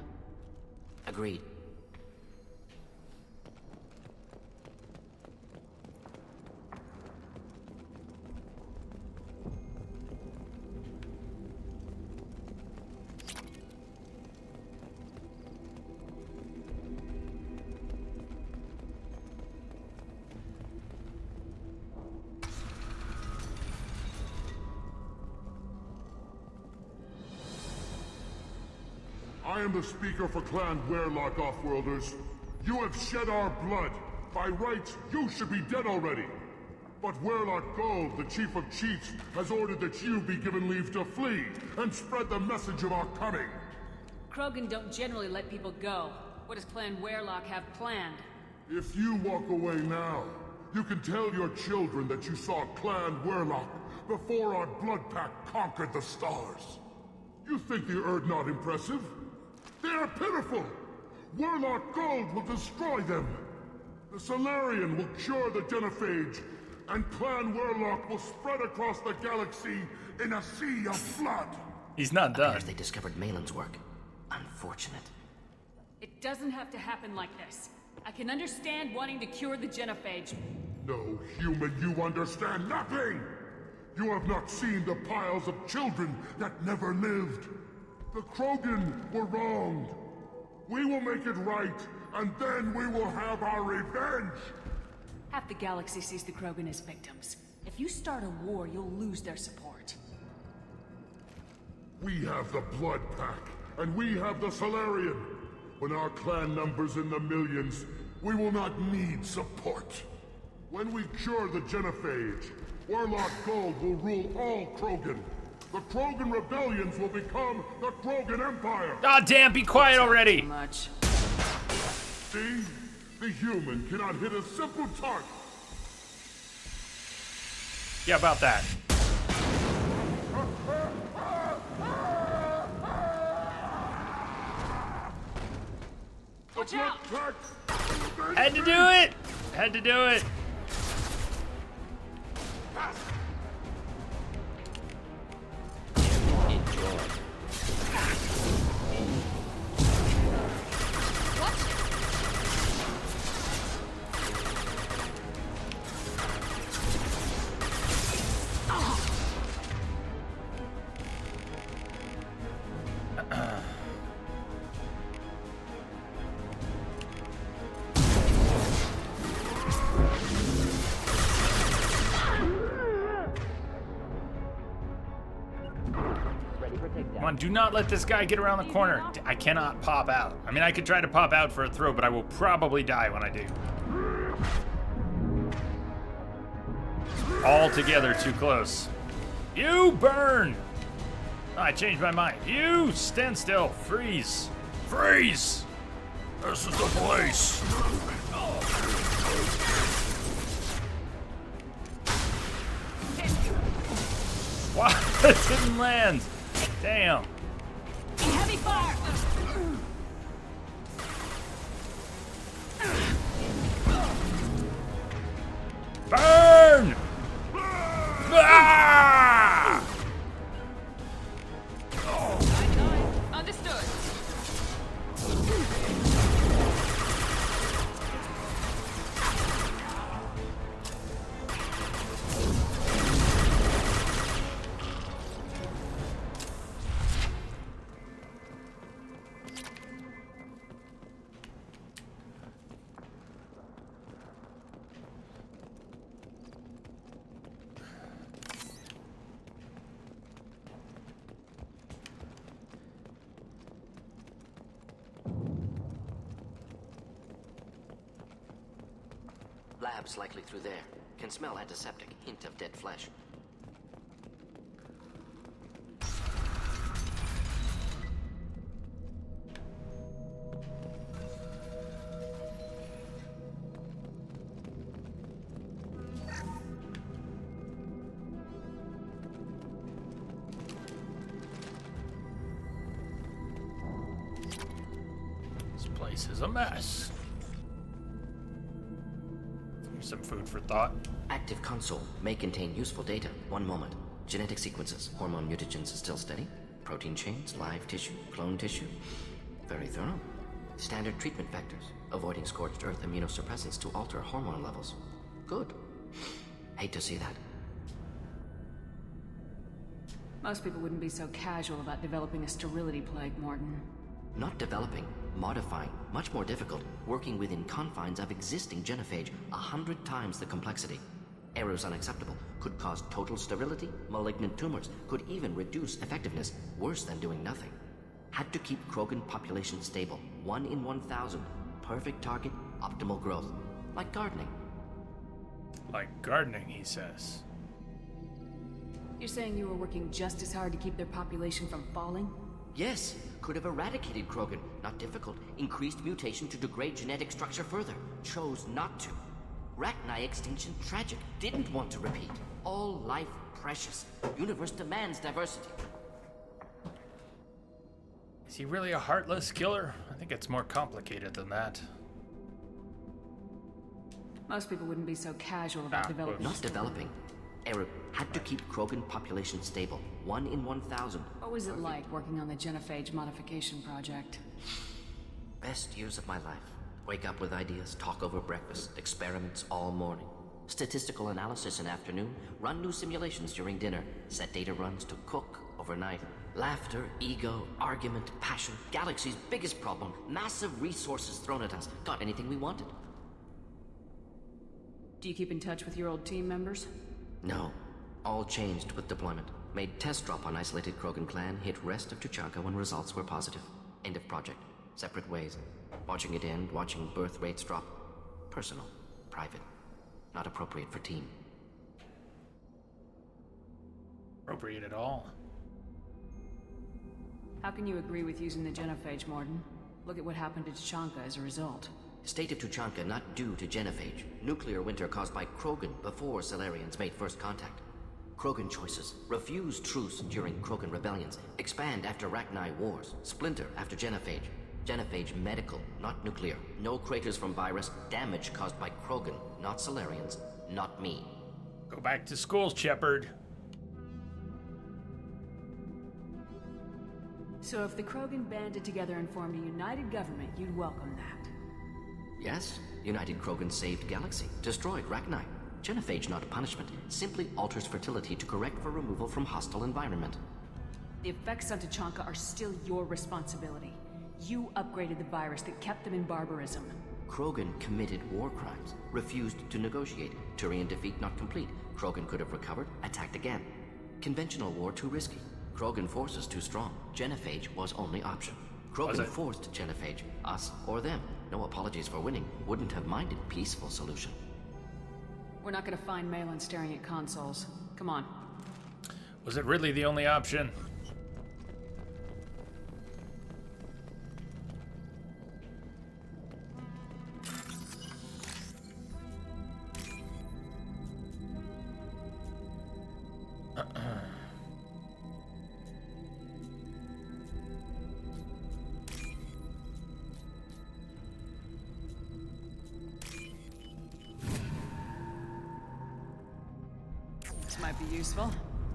Agreed. I am the speaker for Clan Bearlock, Offworlders. You have shed our blood. By rights, you should be dead already. But Bearlock Gold, the Chief of Chiefs, has ordered that you be given leave to flee and spread the message of our coming. Krogan don't generally let people go. What does Clan Bearlock have planned? If you walk away now, you can tell your children that you saw Clan Bearlock before our blood pack conquered the stars. You think the Erd not impressive? They are pitiful! Bearlock Gold will destroy them! The Solarian will cure the genophage, and Clan Bearlock will spread across the galaxy in a sea of blood! He's not done. Appears they discovered Malin's work. Unfortunate. It doesn't have to happen like this. I can understand wanting to cure the genophage. No, human, you understand nothing! You have not seen the piles of children that never lived. The Krogan were wronged. We will make it right, and then we will have our revenge! Half the galaxy sees the Krogan as victims. If you start a war, you'll lose their support. We have the Blood Pack, and we have the Solarian. When our clan numbers in the millions, we will not need support. When we cure the genophage, Bearlock Gold will rule all Krogan. The Krogan rebellions will become the Krogan Empire. God damn, be quiet already. Much. See? The human cannot hit a simple target. Yeah, about that. Watch out! Had to do it. Had to do it. on, do not let this guy get around the corner. I cannot pop out. I mean, I could try to pop out for a throw, but I will probably die when I do. All together, too close. You burn! Oh, I changed my mind. You stand still. Freeze. Freeze! This is the place. Wow, it didn't land. Damn. Heavy fire! Burn! Ah! Understood. Lab's likely through there. Can smell antiseptic, hint of dead flesh. This place is a mess. Some food for thought. Active console may contain useful data. One moment. Genetic sequences, hormone mutagens still steady. Protein chains, live tissue, clone tissue. Very thorough. Standard treatment vectors, avoiding scorched earth immunosuppressants to alter hormone levels. Good. Hate to see that. Most people wouldn't be so casual about developing a sterility plague, Morton. Not developing, modifying, much more difficult, working within confines of existing genophage, 100 times the complexity. Errors unacceptable, could cause total sterility, malignant tumors, could even reduce effectiveness, worse than doing nothing. Had to keep Krogan population stable, 1 in 1,000. Perfect target, optimal growth. Like gardening. Like gardening, he says. You're saying you were working just as hard to keep their population from falling? Yes, could have eradicated Krogan. Not difficult. Increased mutation to degrade genetic structure further. Chose not to. Rachni extinction tragic. Didn't want to repeat. All life precious. Universe demands diversity. Is he really a heartless killer? I think it's more complicated than that. Most people wouldn't be so casual about developing. Not developing. Error. Had to keep Krogan population stable. 1 in 1,000. What was it like working on the genophage modification project? Best years of my life. Wake up with ideas, talk over breakfast, experiments all morning. Statistical analysis in afternoon, run new simulations during dinner, set data runs to cook overnight. Laughter, ego, argument, passion, galaxy's biggest problem, massive resources thrown at us. Got anything we wanted. Do you keep in touch with your old team members? No. All changed with deployment. Made test drop on isolated Krogan clan, hit rest of Tuchanka when results were positive. End of project. Separate ways. Watching it end, watching birth rates drop. Personal. Private. Not appropriate for team. Appropriate at all. How can you agree with using the genophage, Morton? Look at what happened to Tuchanka as a result. State of Tuchanka not due to genophage. Nuclear winter caused by Krogan before Salarians made first contact. Krogan choices. Refuse truce during Krogan rebellions. Expand after Rachni wars. Splinter after genophage. Genophage medical, not nuclear. No craters from virus. Damage caused by Krogan, not Salarians. Not me. Go back to school, Shepard. So if the Krogan banded together and formed a united government, you'd welcome that? Yes. United Krogan saved Galaxy. Destroyed Rachni. Genophage not a punishment. Simply alters fertility to correct for removal from hostile environment. The effects on Tuchanka are still your responsibility. You upgraded the virus that kept them in barbarism. Krogan committed war crimes. Refused to negotiate. Turian defeat not complete. Krogan could have recovered, attacked again. Conventional war too risky. Krogan forces too strong. Genophage was only option. Krogan forced Genophage. Us or them. No apologies for winning. Wouldn't have minded peaceful solution. We're not gonna find Malin staring at consoles. Come on. Was it really the only option? This might be useful.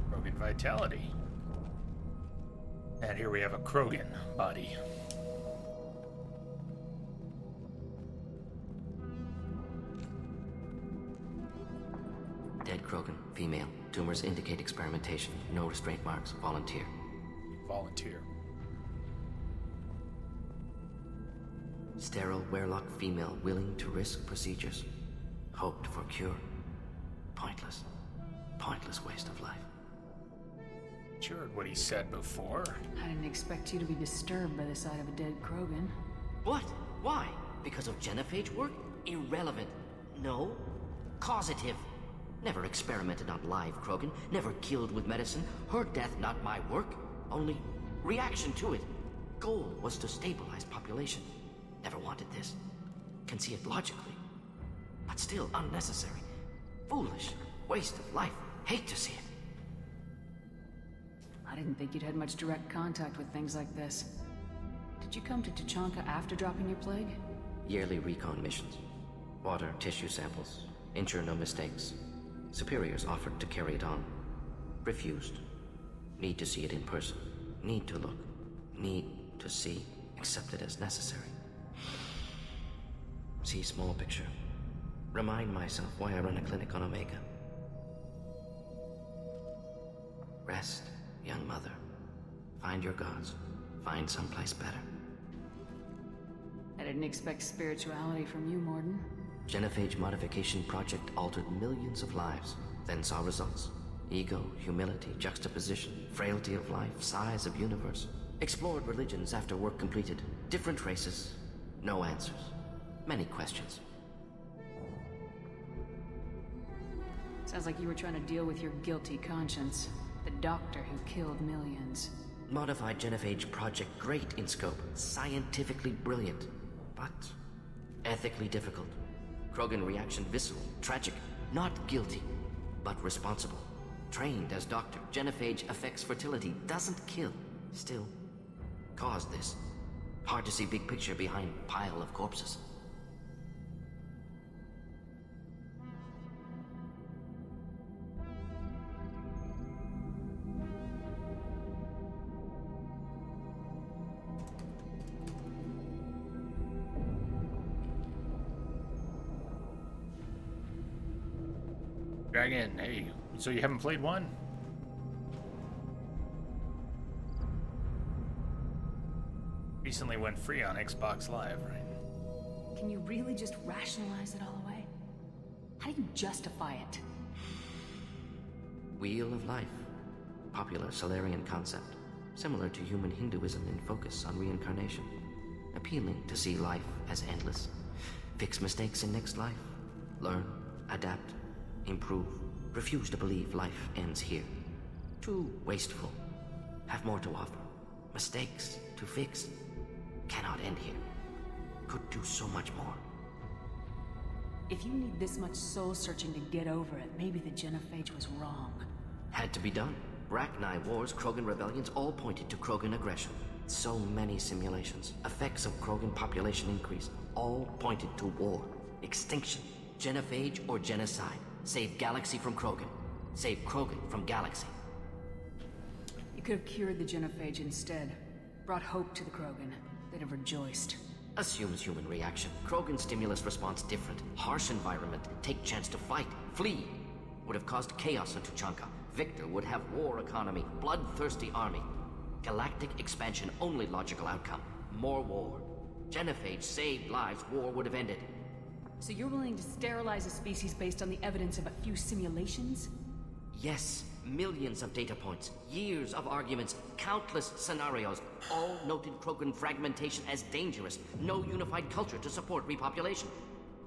Krogan vitality. And here we have a Krogan body. Dead Krogan, female. Tumors indicate experimentation. No restraint marks. Volunteer. Volunteer. Sterile Bearlock female willing to risk procedures. Hoped for cure. Pointless. Pointless waste of life. You heard what he said before. I didn't expect you to be disturbed by the sight of a dead Krogan. What? Why? Because of Genophage work? Irrelevant. No. Causative. Never experimented on live Krogan. Never killed with medicine. Her death not my work. Only reaction to it. Goal was to stabilize population. Never wanted this. Can see it logically. But still unnecessary. Foolish. Waste of life. Hate to see it. I didn't think you'd had much direct contact with things like this. Did you come to Tuchanka after dropping your plague? Yearly recon missions. Water, tissue samples. Ensure no mistakes. Superiors offered to carry it on. Refused. Need to see it in person. Need to look. Need to see. Accepted as necessary. See small picture. Remind myself why I run a clinic on Omega. Rest, young mother. Find your gods. Find someplace better. I didn't expect spirituality from you, Morden. Genophage modification project altered millions of lives, then saw results. Ego, humility, juxtaposition, frailty of life, size of universe. Explored religions after work completed. Different races. No answers. Many questions. Sounds like you were trying to deal with your guilty conscience. The doctor who killed millions. Modified Genophage project great in scope. Scientifically brilliant. But ethically difficult. Krogan reaction visceral, tragic. Not guilty, but responsible. Trained as doctor, Genophage affects fertility, doesn't kill. Still, caused this. Hard to see big picture behind pile of corpses. Dragon, hey, so you haven't played one? Recently went free on Xbox Live, right? Can you really just rationalize it all away? How do you justify it? Wheel of Life. Popular Solarian concept. Similar to human Hinduism in focus on reincarnation. Appealing to see life as endless. Fix mistakes in next life. Learn, adapt, improve. Refuse to believe life ends here. Too wasteful. Have more to offer. Mistakes to fix. Cannot end here. Could do so much more. If you need this much soul searching to get over it, maybe the Genophage was wrong. Had to be done. Rachni wars, Krogan rebellions, all pointed to Krogan aggression. So many simulations. Effects of Krogan population increase. All pointed to war. Extinction. Genophage or genocide. Save galaxy from Krogan. Save Krogan from galaxy. You could have cured the Genophage instead. Brought hope to the Krogan. They'd have rejoiced. Assumes human reaction. Krogan stimulus response different. Harsh environment. Take chance to fight. Flee. Would have caused chaos in Tuchanka. Victor would have war economy. Bloodthirsty army. Galactic expansion only logical outcome. More war. Genophage saved lives. War would have ended. So you're willing to sterilize a species based on the evidence of a few simulations? Yes, millions of data points, years of arguments, countless scenarios, all noted Krogan fragmentation as dangerous, no unified culture to support repopulation.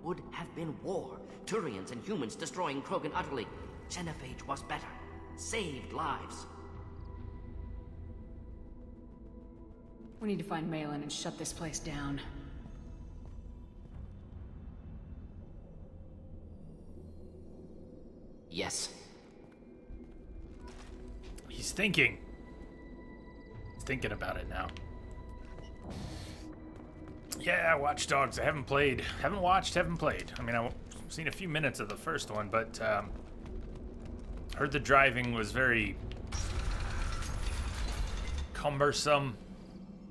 Would have been war, Turians and humans destroying Krogan utterly. Genophage was better, saved lives. We need to find Malin and shut this place down. Yes. He's thinking. He's thinking about it now. Yeah, Watch Dogs. I haven't played. Haven't watched, haven't played. I mean, I've seen a few minutes of the first one, but heard the driving was very cumbersome.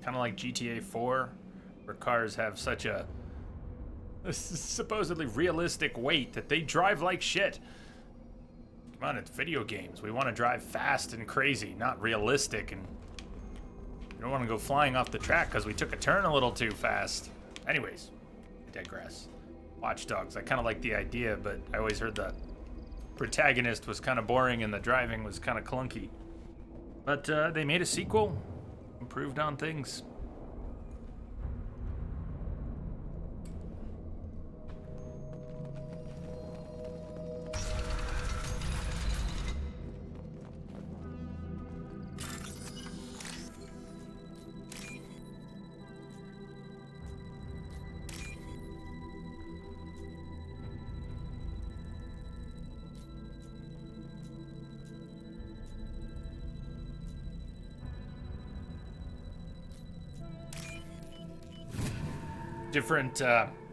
Kind of like GTA 4, where cars have such a supposedly realistic weight that they drive like shit. Come on, it's video games. We want to drive fast and crazy, not realistic, and we don't want to go flying off the track because we took a turn a little too fast. Anyways, I digress. Watch Dogs. I kind of like the idea, but I always heard the protagonist was kind of boring and the driving was kind of clunky. But they made a sequel. Improved on things.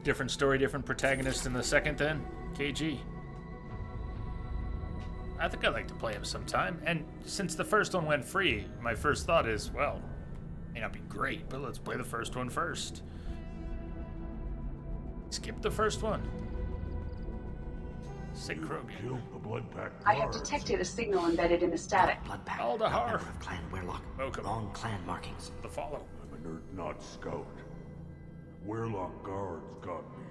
Different story, different protagonist in the second then? KG. I think I'd like to play him sometime. And since the first one went free, my first thought is, well, may not be great, but let's play the first one first. Skip the first one. Sick Krogan. Killed the blood pack. I have detected a signal embedded in the static. Blood pack. Aldahar. Member of Clan Bearlock. Welcome. Wrong clan markings. The follow. I'm an not scout. Wearlock guards got me.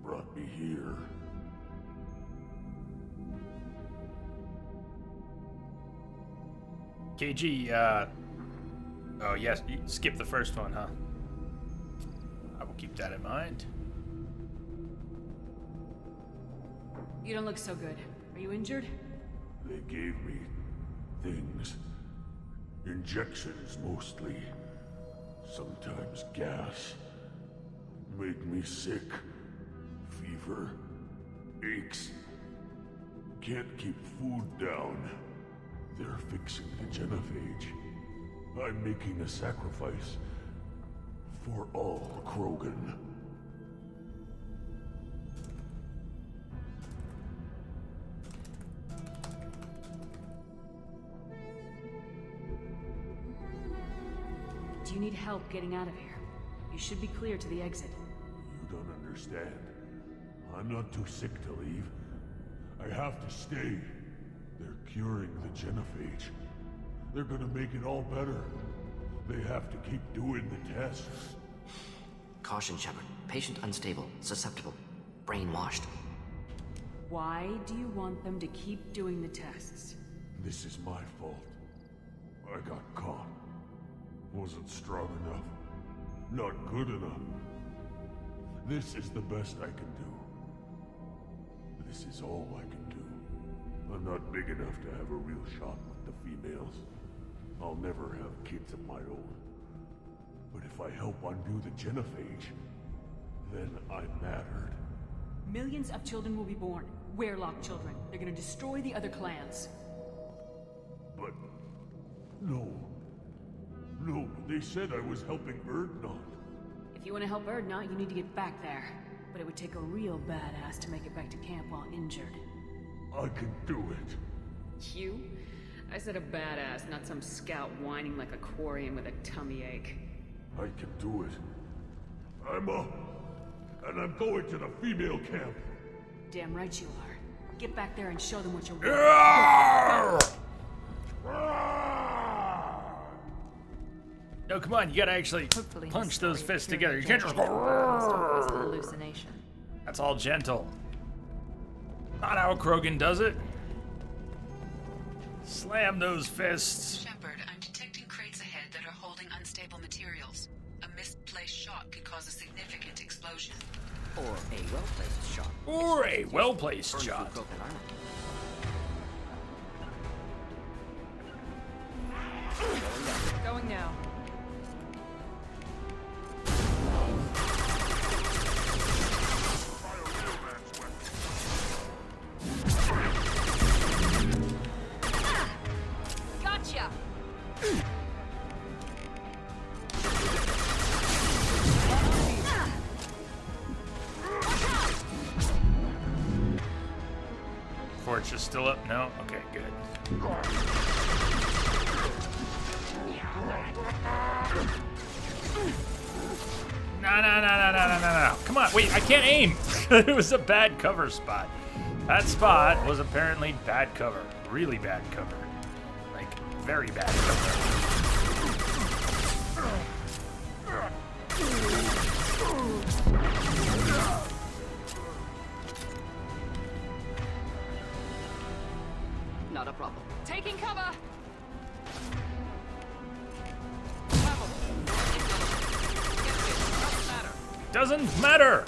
Brought me here. KG, oh yes, you skip the first one, huh? I will keep that in mind. You don't look so good. Are you injured? They gave me things. Injections mostly. Sometimes gas. Make me sick. Fever. Aches. Can't keep food down. They're fixing the genophage. I'm making a sacrifice. For all Krogan. Do you need help getting out of here? You should be clear to the exit. You don't understand. I'm not too sick to leave. I have to stay. They're curing the genophage. They're gonna make it all better. They have to keep doing the tests. Caution, Shepard. Patient unstable, susceptible, brainwashed. Why do you want them to keep doing the tests? This is my fault. I got caught. Wasn't strong enough. Not good enough. This is the best I can do. This is all I can do. I'm not big enough to have a real shot with the females. I'll never have kids of my own. But if I help undo the genophage, then I'm mattered. Millions of children will be born. Wearlock children. They're gonna destroy the other clans. But... no. No, they said I was helping Erdnot. If you want to help Erdnot, you need to get back there. But it would take a real badass to make it back to camp while injured. I can do it. You? I said a badass, not some scout whining like a Quarian with a tummy ache. I can do it. I'm up. And I'm going to the female camp. Damn right you are. Get back there and show them what you're worth. No, come on, you gotta actually Hopefully punch those story fists curing together. You can't just go. It's a hallucination. That's all gentle. Not how Krogan does it. Slam those fists. Shepard, I'm detecting crates ahead that are holding unstable materials. A misplaced shot could cause a significant explosion. Or a well-placed shot. Or a well-placed shot. Going now. Gotcha. Forge is still up? No? Okay, good. No. Come on, wait, I can't aim. It was a bad cover spot. That spot was apparently bad cover. Really bad cover. Like, very bad cover. Not a problem. Taking cover. Doesn't matter.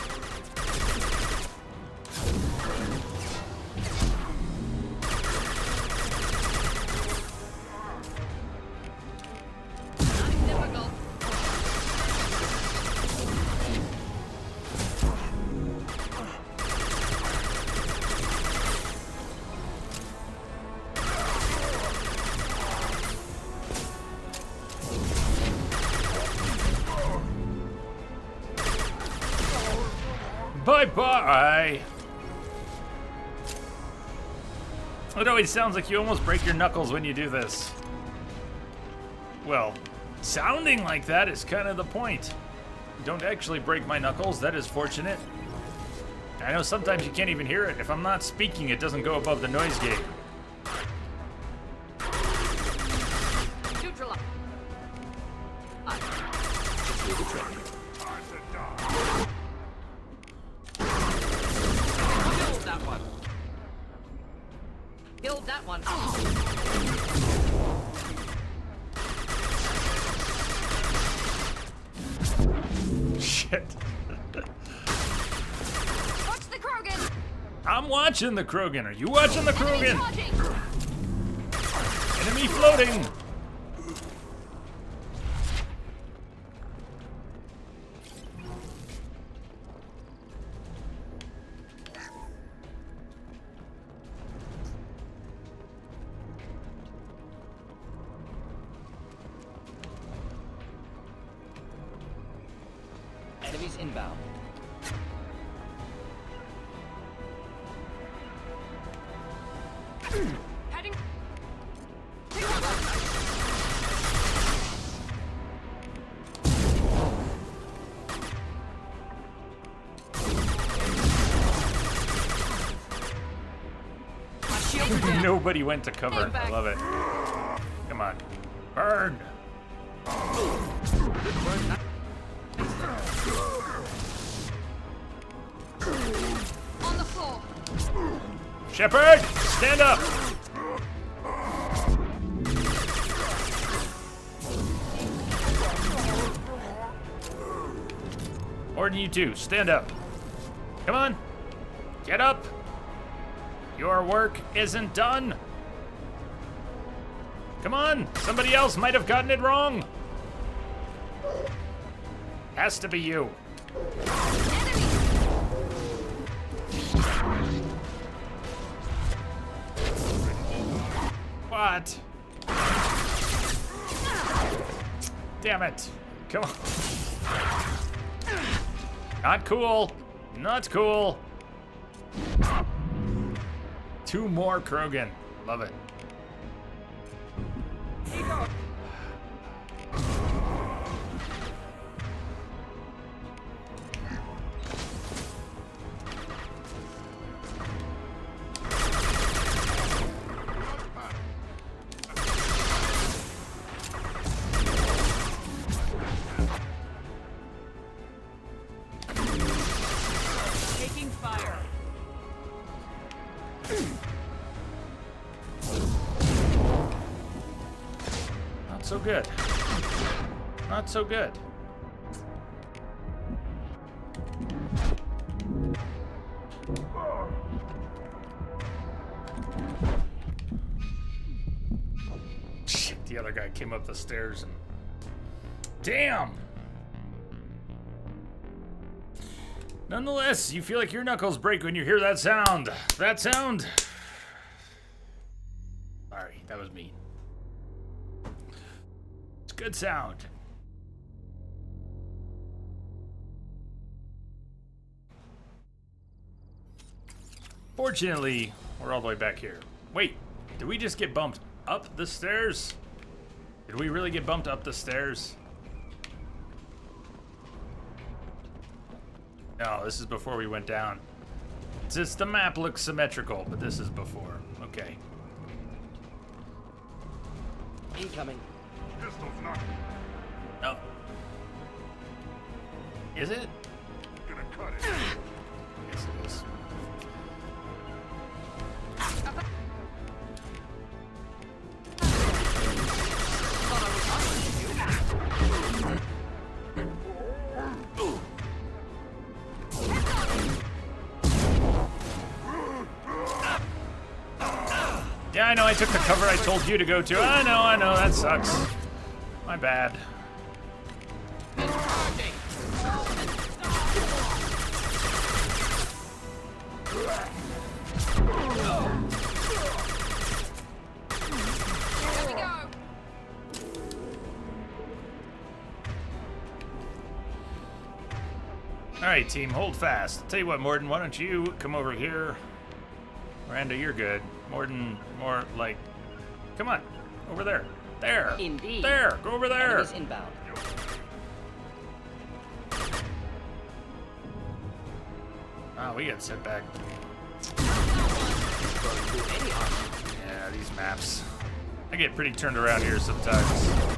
Bye-bye. It always sounds like you almost break your knuckles when you do this. Well, sounding like that is kind of the point. Don't actually break my knuckles, that is fortunate. I know sometimes you can't even hear it. If I'm not speaking, it doesn't go above the noise gate. Killed that one. Shit. Watch the Krogan. I'm watching the Krogan. Are you watching the Krogan? Enemy floating. Enemies inbound. Heading. Nobody went to cover. I love it. Come on. Burn. On the floor. Shepard, stand up. Orden, you two, stand up. Come on. Get up. Your work isn't done. Come on. Somebody else might have gotten it wrong. Has to be you. What? Damn it. Come on. Not cool. Not cool. 2 more Krogan. Love it. Taking fire. Not so good. Not so good. Shit, the other guy came up the stairs and... Damn! Nonetheless, you feel like your knuckles break when you hear that sound. That sound... Sorry, that was me. It's good sound. Fortunately, we're all the way back here. Wait, did we just get bumped up the stairs? Did we really get bumped up the stairs? No, this is before we went down. It's just the map looks symmetrical, but this is before. Okay. Incoming. Pistol's not Oh. Is it? gonna cut it. Yes, it is. Yeah, I know, I took the cover I told you to go to. I know, that sucks. My bad. Alright, team, hold fast. I'll tell you what, Morden, why don't you come over here? Miranda, you're good. Morden, more like... Come on, over there. There. Indeed. There, go over there. Enemies inbound. Ah, we got set back. Yeah, these maps. I get pretty turned around here sometimes.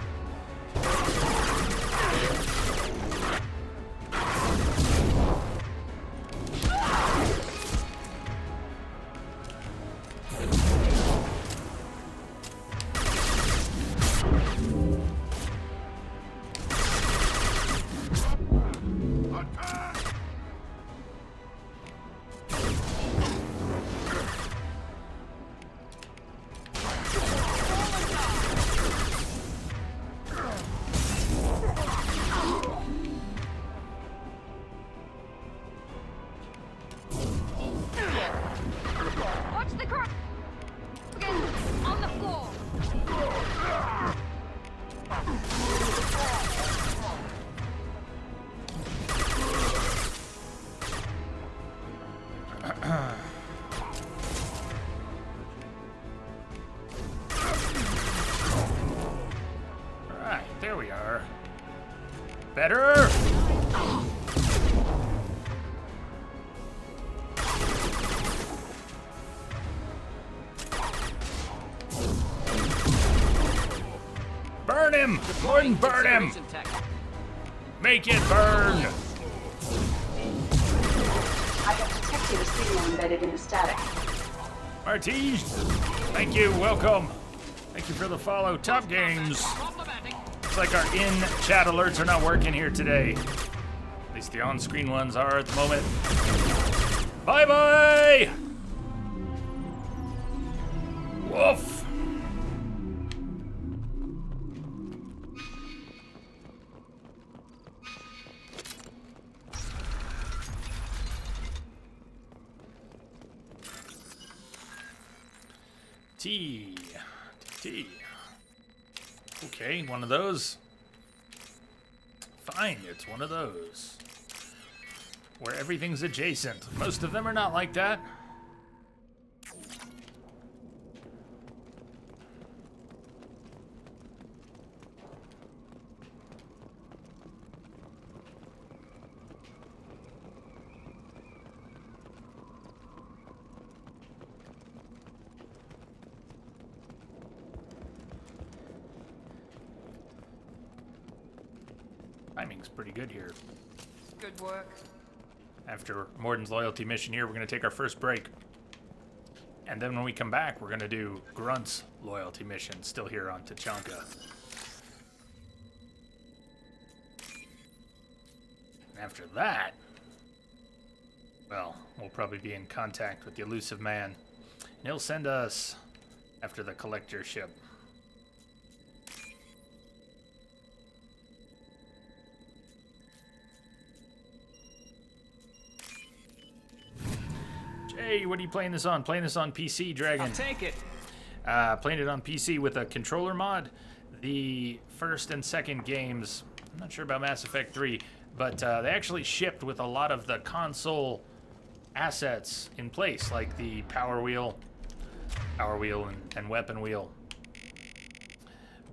Better! Burn him! Gordon, burn him! Make it burn! I have detected a signal embedded in the static. Martige, thank you, welcome. Thank you for the follow. Top Games. Looks like our in-chat alerts are not working here today. At least the on-screen ones are at the moment. Bye-bye! Woof! T. Okay, one of those. Fine, it's one of those. Where everything's adjacent. Most of them are not like that. Timing's pretty good here. Good work. After Morden's loyalty mission here, we're going to take our first break. And then when we come back, we're going to do Grunt's loyalty mission, still here on Tachanka. After that, well, we'll probably be in contact with the elusive man. And he'll send us after the collector ship. Jay, what are you playing this on? Playing this on PC, Dragon. I'll take it. Playing it on PC with a controller mod. The first and second games, I'm not sure about Mass Effect 3, but they actually shipped with a lot of the console assets in place, like the power wheel and weapon wheel.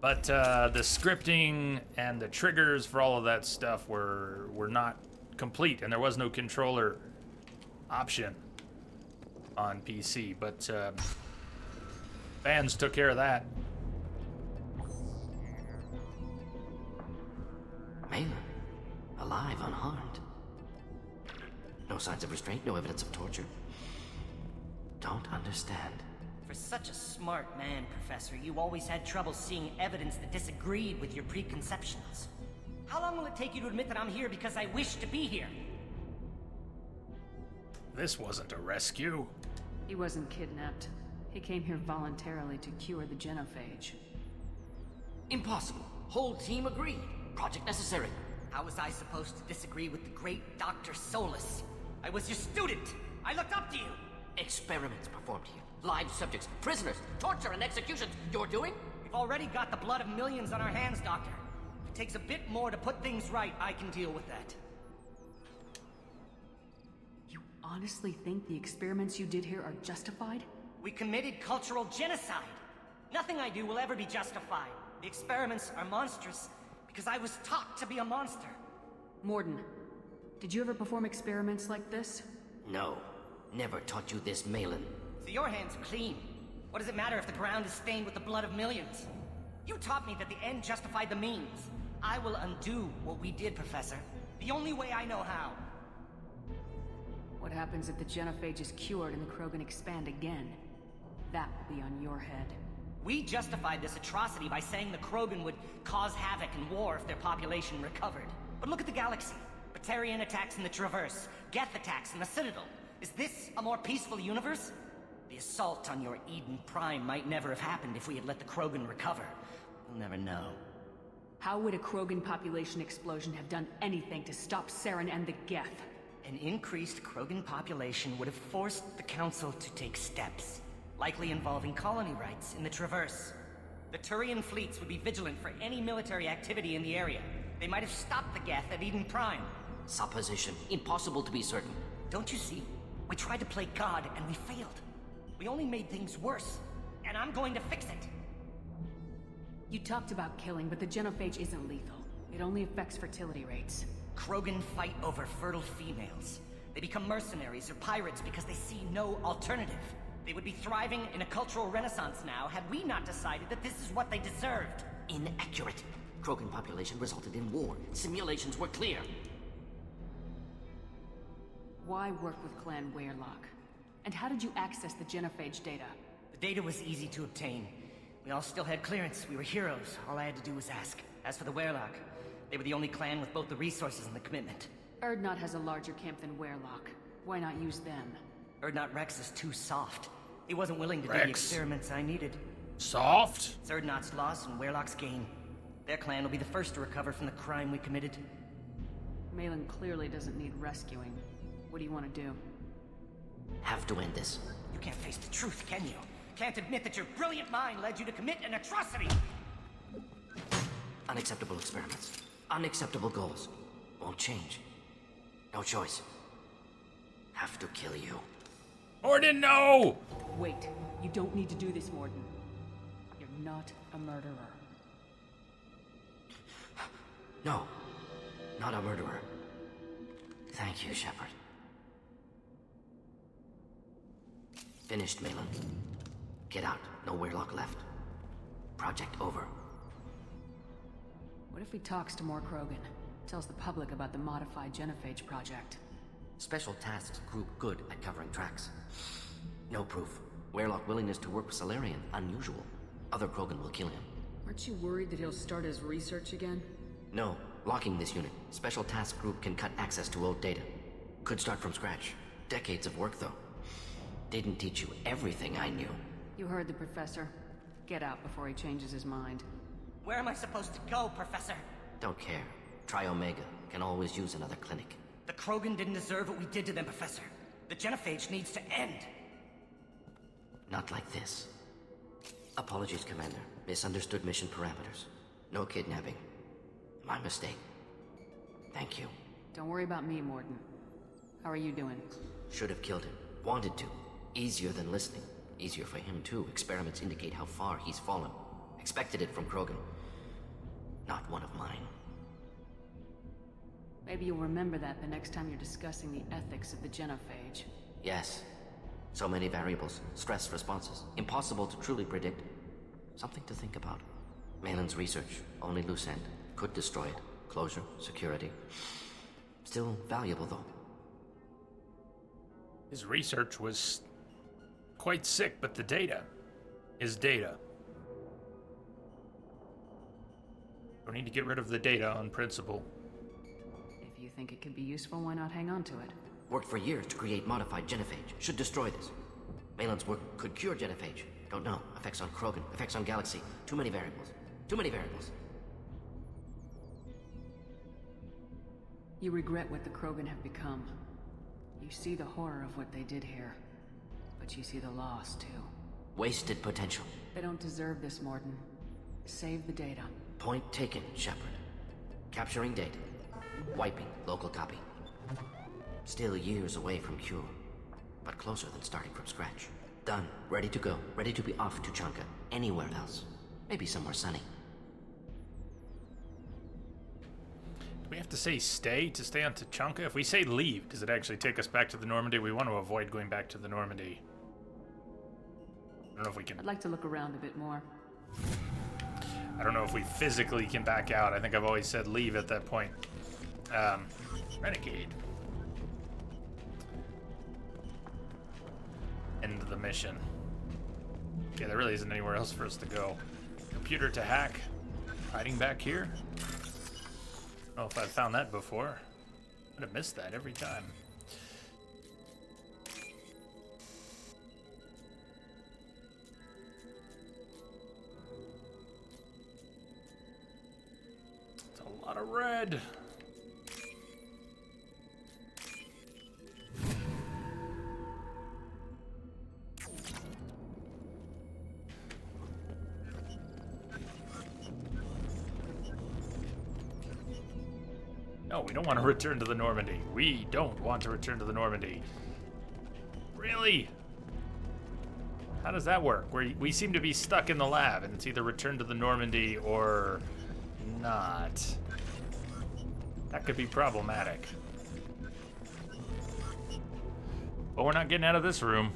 But the scripting and the triggers for all of that stuff were not complete, and there was no controller option on PC. But fans took care of that. Malin, alive, unharmed. No signs of restraint, no evidence of torture. Don't understand. For such a smart man, Professor, you always had trouble seeing evidence that disagreed with your preconceptions. How long will it take you to admit that I'm here because I wish to be here? This wasn't a rescue. He wasn't kidnapped. He came here voluntarily to cure the genophage. Impossible. Whole team agreed. Project necessary. How was I supposed to disagree with the great Dr. Solus? I was your student. I looked up to you. Experiments performed here. Live subjects, prisoners, torture and executions. You're doing? We've already got the blood of millions on our hands, Doctor. If it takes a bit more to put things right, I can deal with that. You honestly think the experiments you did here are justified? We committed cultural genocide. Nothing I do will ever be justified. The experiments are monstrous because I was taught to be a monster. Morden, did you ever perform experiments like this? No. Never taught you this, Malin. So your hands are clean. What does it matter if the ground is stained with the blood of millions? You taught me that the end justified the means. I will undo what we did, Professor. The only way I know how. What happens if the genophage is cured and the Krogan expand again? That will be on your head. We justified this atrocity by saying the Krogan would cause havoc and war if their population recovered. But look at the galaxy. Batarian attacks in the Traverse, Geth attacks in the Citadel. Is this a more peaceful universe? The assault on your Eden Prime might never have happened if we had let the Krogan recover. We'll never know. How would a Krogan population explosion have done anything to stop Saren and the Geth? An increased Krogan population would have forced the Council to take steps, likely involving colony rights in the Traverse. The Turian fleets would be vigilant for any military activity in the area. They might have stopped the Geth at Eden Prime. Supposition. Impossible to be certain. Don't you see? We tried to play God and we failed. We only made things worse. And I'm going to fix it. You talked about killing, but the genophage isn't lethal. It only affects fertility rates. Krogan fight over fertile females. They become mercenaries or pirates because they see no alternative. They would be thriving in a cultural renaissance now had we not decided that this is what they deserved. Inaccurate. Krogan population resulted in war. Simulations were clear. Why work with Clan Bearlock? And how did you access the genophage data? The data was easy to obtain. We all still had clearance. We were heroes. All I had to do was ask. As for the Wearlock, they were the only clan with both the resources and the commitment. Urdnot has a larger camp than Wearlock. Why not use them? Urdnot Rex is too soft. He wasn't willing to do the experiments I needed. Soft? It's Urdnot's loss and Wearlock's gain. Their clan will be the first to recover from the crime we committed. Malin clearly doesn't need rescuing. What do you want to do? Have to end this. You can't face the truth, can you? Can't admit that your brilliant mind led you to commit an atrocity! Unacceptable experiments. Unacceptable goals. Won't change. No choice. Have to kill you. Morden, no! Wait. You don't need to do this, Morden. You're not a murderer. No. Not a murderer. Thank you, Shepard. Finished, Malin. Get out. No Wearlock left. Project over. What if he talks to more Krogan? Tells the public about the modified genophage project? Special Tasks Group good at covering tracks. No proof. Wearlock willingness to work with Salarian, unusual. Other Krogan will kill him. Aren't you worried that he'll start his research again? No. Locking this unit, Special Task Group can cut access to old data. Could start from scratch. Decades of work, though. Didn't teach you everything I knew. You heard the professor. Get out before he changes his mind. Where am I supposed to go, Professor? Don't care. Try Omega. Can always use another clinic. The Krogan didn't deserve what we did to them, Professor. The genophage needs to end. Not like this. Apologies, Commander. Misunderstood mission parameters. No kidnapping. My mistake. Thank you. Don't worry about me, Morden. How are you doing? Should have killed him. Wanted to. Easier than listening. Easier for him, too. Experiments indicate how far he's fallen. Expected it from Krogan. Not one of mine. Maybe you'll remember that the next time you're discussing the ethics of the genophage. Yes. So many variables. Stress responses. Impossible to truly predict. Something to think about. Malin's research. Only loose end. Could destroy it. Closure. Security. Still valuable, though. His research was quite sick, but the data is data. Don't need to get rid of the data on principle. If you think it could be useful, why not hang on to it? Worked for years to create modified genophage. Should destroy this. Malin's work could cure genophage. Don't know. Effects on Krogan. Effects on Galaxy. Too many variables. Too many variables. You regret what the Krogan have become. You see the horror of what they did here. But you see the loss, too. Wasted potential. They don't deserve this, Morden. Save the data. Point taken, Shepard. Capturing data. Wiping local copy. Still years away from cure. But closer than starting from scratch. Done. Ready to go. Ready to be off to Chanka. Anywhere else. Maybe somewhere sunny. Do we have to say stay to stay on Tachanka? If we say leave, does it actually take us back to the Normandy? We want to avoid going back to the Normandy. I don't know if we can... I'd like to look around a bit more. I don't know if we physically can back out. I think I've always said leave at that point. Renegade. End of the mission. Yeah, there really isn't anywhere else for us to go. Computer to hack. Hiding back here. I don't know if I've found that before. I'd have missed that every time. It's a lot of red. No, we don't want to return to the Normandy. We don't want to return to the Normandy. Really? How does that work? We seem to be stuck in the lab, and it's either return to the Normandy or not. That could be problematic. But we're not getting out of this room.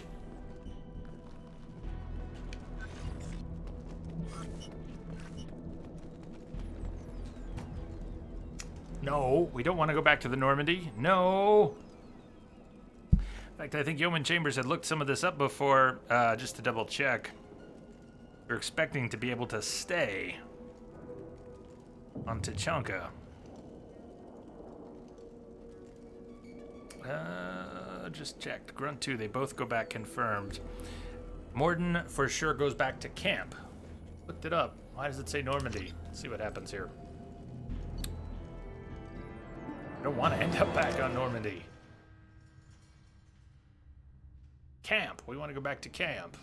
No, we don't want to go back to the Normandy. No. In fact, I think Yeoman Chambers had looked some of this up before, just to double check. We're expecting to be able to stay on Tachanka. Just checked. Grunt 2, they both go back confirmed. Morden for sure goes back to camp. Looked it up. Why does it say Normandy? Let's see what happens here. I don't want to end up back on Normandy. Camp. We want to go back to camp.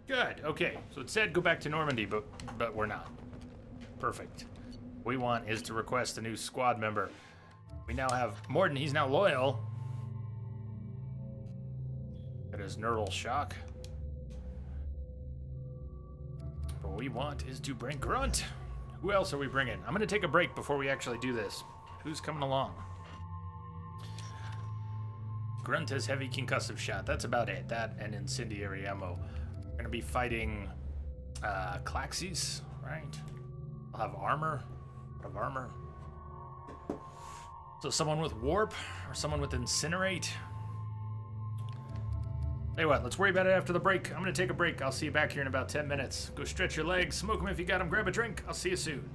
Good. Okay. So it said go back to Normandy, but we're not. Perfect. What we want is to request a new squad member. We now have Morden, he's now loyal. Got his neural shock. What we want is to bring Grunt. Who else are we bringing? I'm gonna take a break before we actually do this. Who's coming along? Grunt has heavy concussive shot. That's about it. That and incendiary ammo. We're gonna be fighting Klaxis, right? I'll have armor. So someone with warp or someone with incinerate? Tell you what, let's worry about it after the break. I'm gonna take a break. I'll see you back here in about 10 minutes. Go stretch your legs, smoke them if you got them, grab a drink. I'll see you soon.